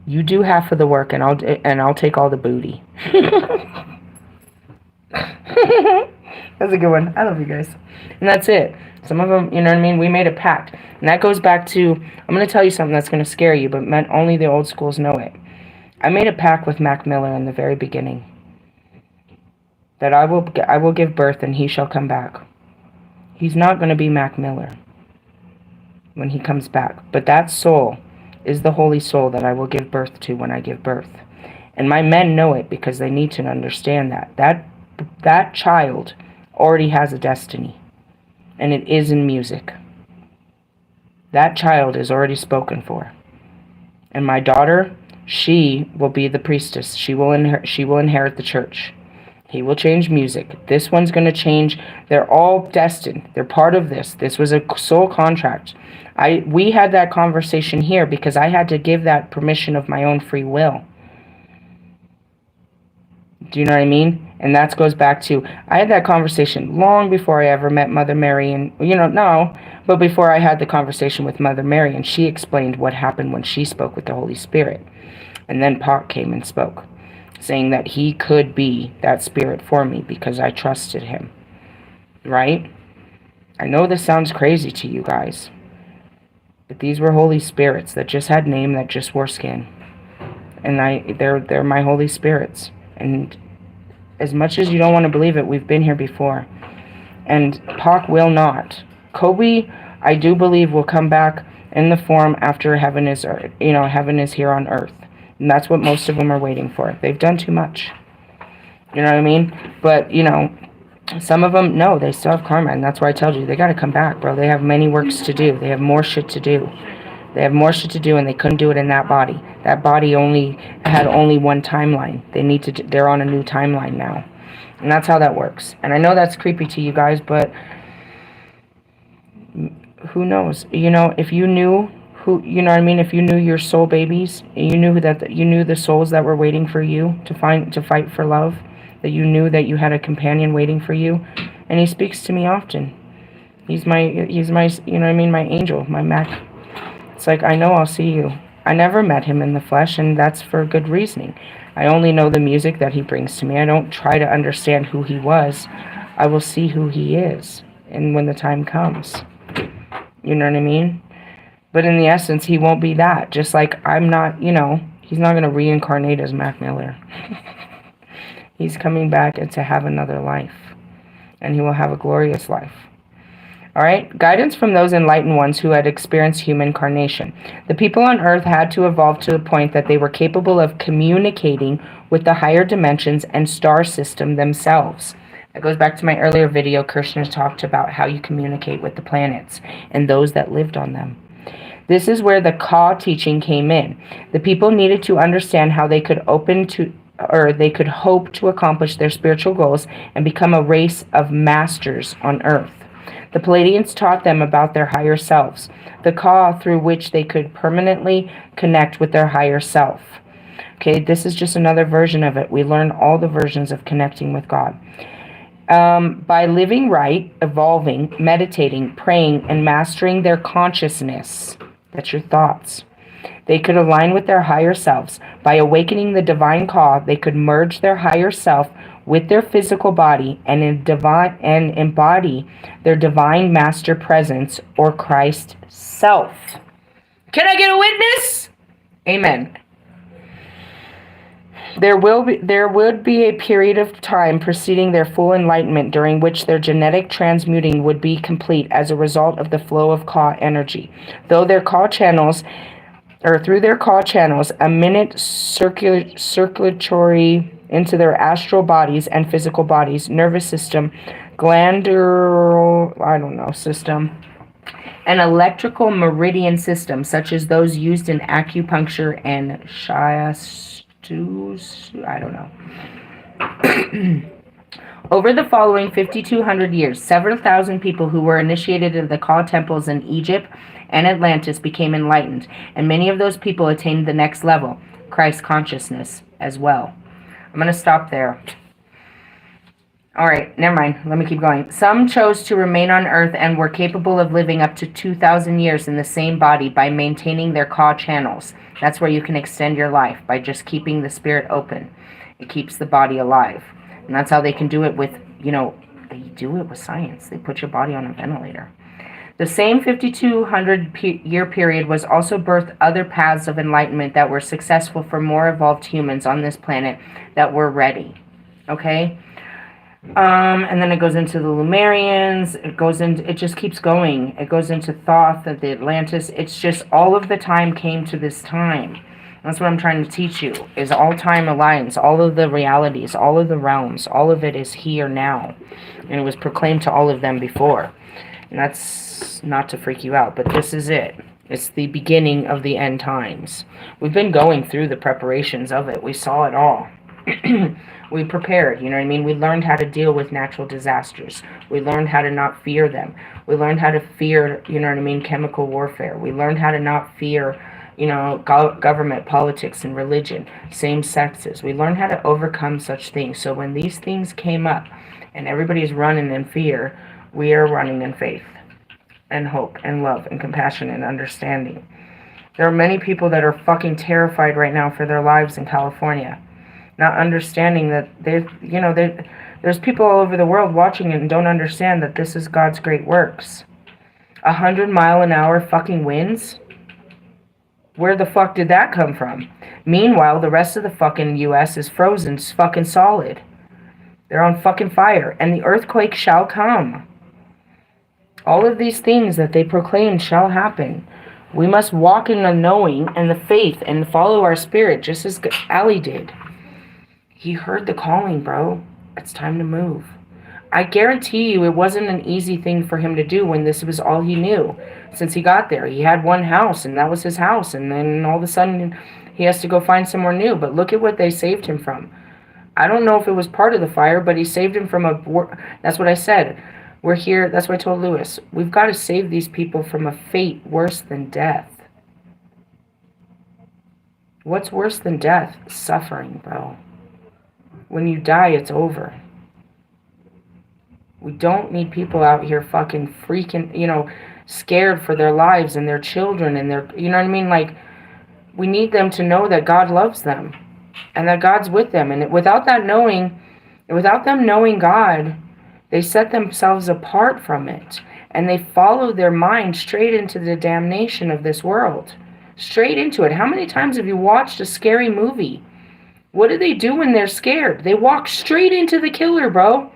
You do half of the work, and I'll take all the booty. That's a good one. I love you guys. And that's it. Some of them, you know what I mean? We made a pact. And that goes back to, I'm going to tell you something that's going to scare you, but only the old schools know it. I made a pact with Mac Miller in the very beginning. That I will give birth, and he shall come back. He's not going to be Mac Miller when he comes back. But that soul is the holy soul that I will give birth to when I give birth. And my men know it because they need to understand that. That child already has a destiny. And it is in music. That child is already spoken for. And my daughter, she will be the priestess. She will inherit the church. He will change music. This one's going to change. They're all destined. They're part of this. This was a soul contract. We had that conversation here because I had to give that permission of my own free will. Do you know what I mean? And that goes back to, I had that conversation long before I ever met Mother Mary. And, but before I had the conversation with Mother Mary, and she explained what happened when she spoke with the Holy Spirit. And then Pac came and spoke, saying that he could be that spirit for me because I trusted him. Right? I know this sounds crazy to you guys, but these were Holy Spirits that just had name, that just wore skin. And they're my Holy Spirits. And as much as you don't want to believe it, we've been here before. And Pac will not. Kobe, I do believe, will come back in the form after heaven is here on earth. And that's what most of them are waiting for. They've done too much. You know what I mean? But, some of them, no, they still have karma. And that's why I told you, they got to come back, bro. They have many works to do. They have more shit to do. They have more shit to do, and they couldn't do it in that body. That body had only one timeline. They're on a new timeline now. And that's how that works. And I know that's creepy to you guys, but who knows? If you knew if you knew your soul babies, you knew the souls that were waiting for you to fight for love, that you knew that you had a companion waiting for you. And he speaks to me often. He's my my angel, my Mac. It's like, I know I'll see you. I never met him in the flesh, and that's for good reasoning. I only know the music that he brings to me. I don't try to understand who he was. I will see who he is, and when the time comes. You know what I mean? But in the essence, he won't be that. Just like I'm not, he's not going to reincarnate as Mac Miller. He's coming back to have another life, and he will have a glorious life. All right, guidance from those enlightened ones who had experienced human incarnation. The people on earth had to evolve to the point that they were capable of communicating with the higher dimensions and star system themselves. That goes back to my earlier video. Krishna talked about how you communicate with the planets and those that lived on them. This is where the Ka teaching came in. The people needed to understand how they could hope to accomplish their spiritual goals and become a race of masters on earth. The Pleiadians taught them about their higher selves, the Ka through which they could permanently connect with their higher self. Okay, this is just another version of it. We learn all the versions of connecting with God. By living right, evolving, meditating, praying, and mastering their consciousness, that's your thoughts, they could align with their higher selves. By awakening the divine Ka, they could merge their higher self with their physical body and embody their divine master presence or Christ self. Can I get a witness? Amen. There would be a period of time preceding their full enlightenment during which their genetic transmuting would be complete as a result of the flow of Ka energy. Through their Ka channels, a minute circulatory into their astral bodies and physical bodies, nervous system, glandular, system, and electrical meridian system, such as those used in acupuncture and shiastus, Over the following 5,200 years, several thousand people who were initiated into the Ka temples in Egypt and Atlantis became enlightened, and many of those people attained the next level, Christ consciousness, as well. I'm going to stop there. All right, never mind. Let me keep going. Some chose to remain on Earth and were capable of living up to 2,000 years in the same body by maintaining their Ka channels. That's where you can extend your life, by just keeping the spirit open. It keeps the body alive. And that's how they can do it with, they do it with science. They put your body on a ventilator. The same 5,200-year period was also birthed other paths of enlightenment that were successful for more evolved humans on this planet that were ready. Okay? And then it goes into the Lumerians. It just keeps going. It goes into Thoth, the Atlantis. It's just all of the time came to this time. That's what I'm trying to teach you, is all time aligns, all of the realities, all of the realms, all of it is here now. And it was proclaimed to all of them before. And that's not to freak you out, but this is it. It's the beginning of the end times. We've been going through the preparations of it. We saw it all. We prepared, you know what I mean? We learned how to deal with natural disasters. We learned how to not fear them. We learned how to fear, you know what I mean, chemical warfare. We learned how to not fear, government, politics, and religion, same sexes. We learned how to overcome such things. So when these things came up and everybody's running in fear, we are running in faith and hope and love and compassion and understanding. There are many people that are fucking terrified right now for their lives in California, not understanding that there's people all over the world watching it and don't understand that this is God's great works. 100-mile-an-hour fucking winds? Where the fuck did that come from? Meanwhile, the rest of the fucking U.S. is frozen, fucking solid. They're on fucking fire, and the earthquake shall come. All of these things that they proclaim shall happen. We must walk in the knowing and the faith and follow our spirit, just as Ali did. He heard the calling, bro. It's time to move. I guarantee you it wasn't an easy thing for him to do when this was all he knew. Since he got there, he had one house, and that was his house, and then all of a sudden he has to go find somewhere new. But look at what they saved him from. I don't know if it was part of the fire, but he saved him from that's what I said. We're here, that's what I told Lewis. We've got to save these people from a fate worse than death. What's worse than death? Suffering, bro. When you die, it's over. We don't need people out here fucking freaking, scared for their lives and their children and their, you know what I mean? Like, we need them to know that God loves them and that God's with them. And without them knowing God, they set themselves apart from it. And they follow their mind straight into the damnation of this world. Straight into it. How many times have you watched a scary movie? What do they do when they're scared? They walk straight into the killer, bro.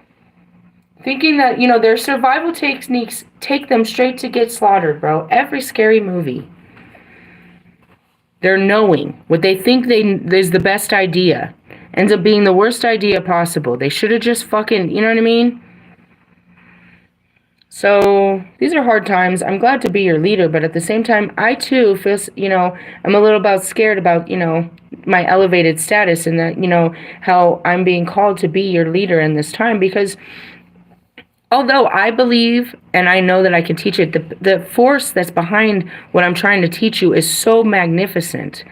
Thinking that, their survival techniques take them straight to get slaughtered, bro. Every scary movie. They're knowing what they think is the best idea. Ends up being the worst idea possible. They should have just fucking, you know what I mean? So, these are hard times. I'm glad to be your leader, but at the same time, I too feel, I'm a little scared about, my elevated status and that, how I'm being called to be your leader in this time, because although I believe and I know that I can teach it, the force that's behind what I'm trying to teach you is so magnificent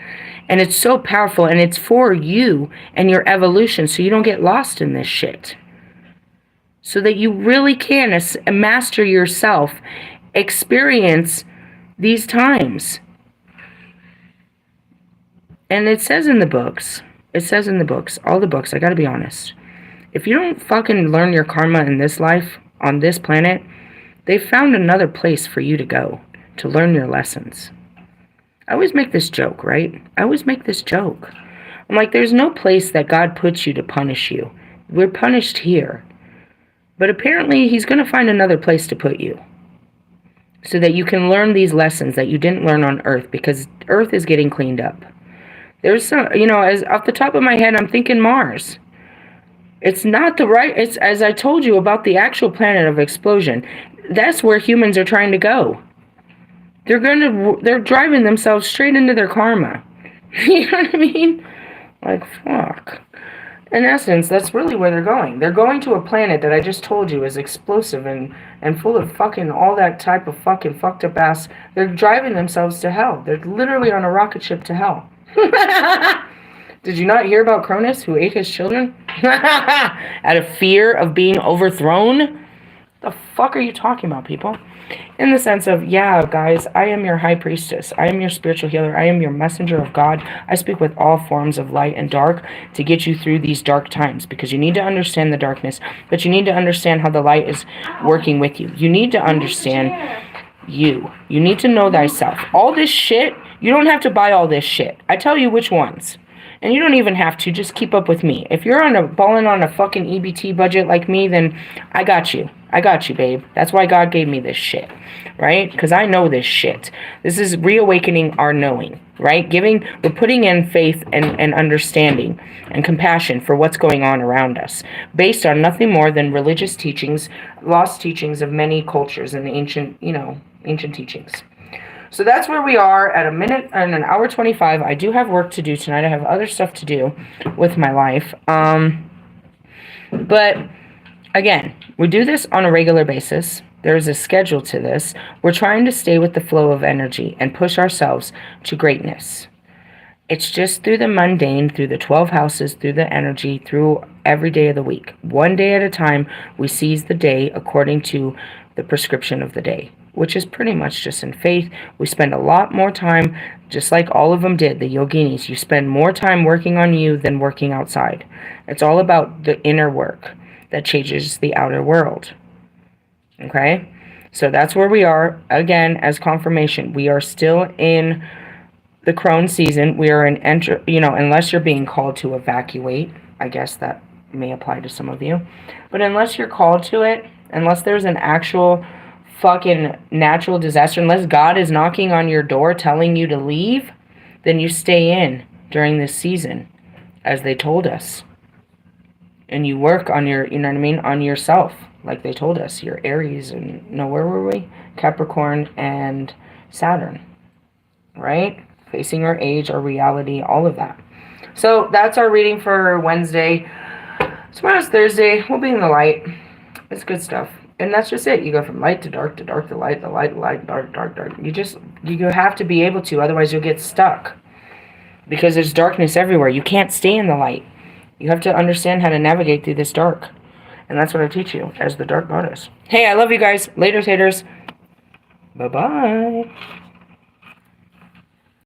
and it's so powerful, and it's for you and your evolution so you don't get lost in this shit. So that you really can master yourself, experience these times. And it says in the books, all the books, I gotta be honest. If you don't fucking learn your karma in this life, on this planet, they found another place for you to go to learn your lessons. I always make this joke, right? I'm like, there's no place that God puts you to punish you. We're punished here. But apparently he's going to find another place to put you so that you can learn these lessons that you didn't learn on Earth, because Earth is getting cleaned up. There's some, as off the top of my head, I'm thinking Mars. It's not the right, it's as I told you about the actual planet of explosion. That's where humans are trying to go. They're driving themselves straight into their karma. You know what I mean? Like, fuck. In essence, that's really where they're going. They're going to a planet that I just told you is explosive and full of fucking all that type of fucking fucked up ass. They're driving themselves to hell. They're literally on a rocket ship to hell. Did you not hear about Cronus, who ate his children? Out of fear of being overthrown? The fuck are you talking about, people? In the sense of, yeah, guys, I am your high priestess. I am your spiritual healer. I am your messenger of God. I speak with all forms of light and dark to get you through these dark times, because you need to understand the darkness, but you need to understand how the light is working with you. You need to understand you. You need to know thyself. All this shit, you don't have to buy all this shit. I tell you which ones. And you don't even have to. Just keep up with me. If you're balling on a fucking EBT budget like me, then I got you. I got you, babe. That's why God gave me this shit, right? Because I know this shit. This is reawakening our knowing, right? We're putting in faith and understanding and compassion for what's going on around us, based on nothing more than religious teachings, lost teachings of many cultures and ancient teachings. So that's where we are at a minute and an hour 25. I do have work to do tonight. I have other stuff to do with my life. But again, we do this on a regular basis. There's a schedule to this. We're trying to stay with the flow of energy and push ourselves to greatness. It's just through the mundane, through the 12 houses, through the energy, through every day of the week. One day at a time, we seize the day according to the prescription of the day, which is pretty much just in faith. We spend a lot more time, just like all of them did, the yoginis. You spend more time working on you than working outside. It's all about the inner work that changes the outer world. Okay? So that's where we are. Again, as confirmation, we are still in the crone season. We are in unless you're being called to evacuate. I guess that may apply to some of you. But unless you're called to it, unless there's an actual fucking natural disaster, unless God is knocking on your door telling you to leave, then you stay in during this season, as they told us. And you work on your, on yourself, like they told us. Your Aries and, where were we? Capricorn and Saturn, right? Facing our age, our reality, all of that. So that's our reading for Wednesday. Tomorrow's Thursday. We'll be in the light. It's good stuff. And that's just it. You go from light to dark to light, dark, dark, dark. You have to be able to, otherwise you'll get stuck. Because there's darkness everywhere. You can't stay in the light. You have to understand how to navigate through this dark. And that's what I teach you as the dark goddess. Hey, I love you guys. Later, taters. Bye-bye.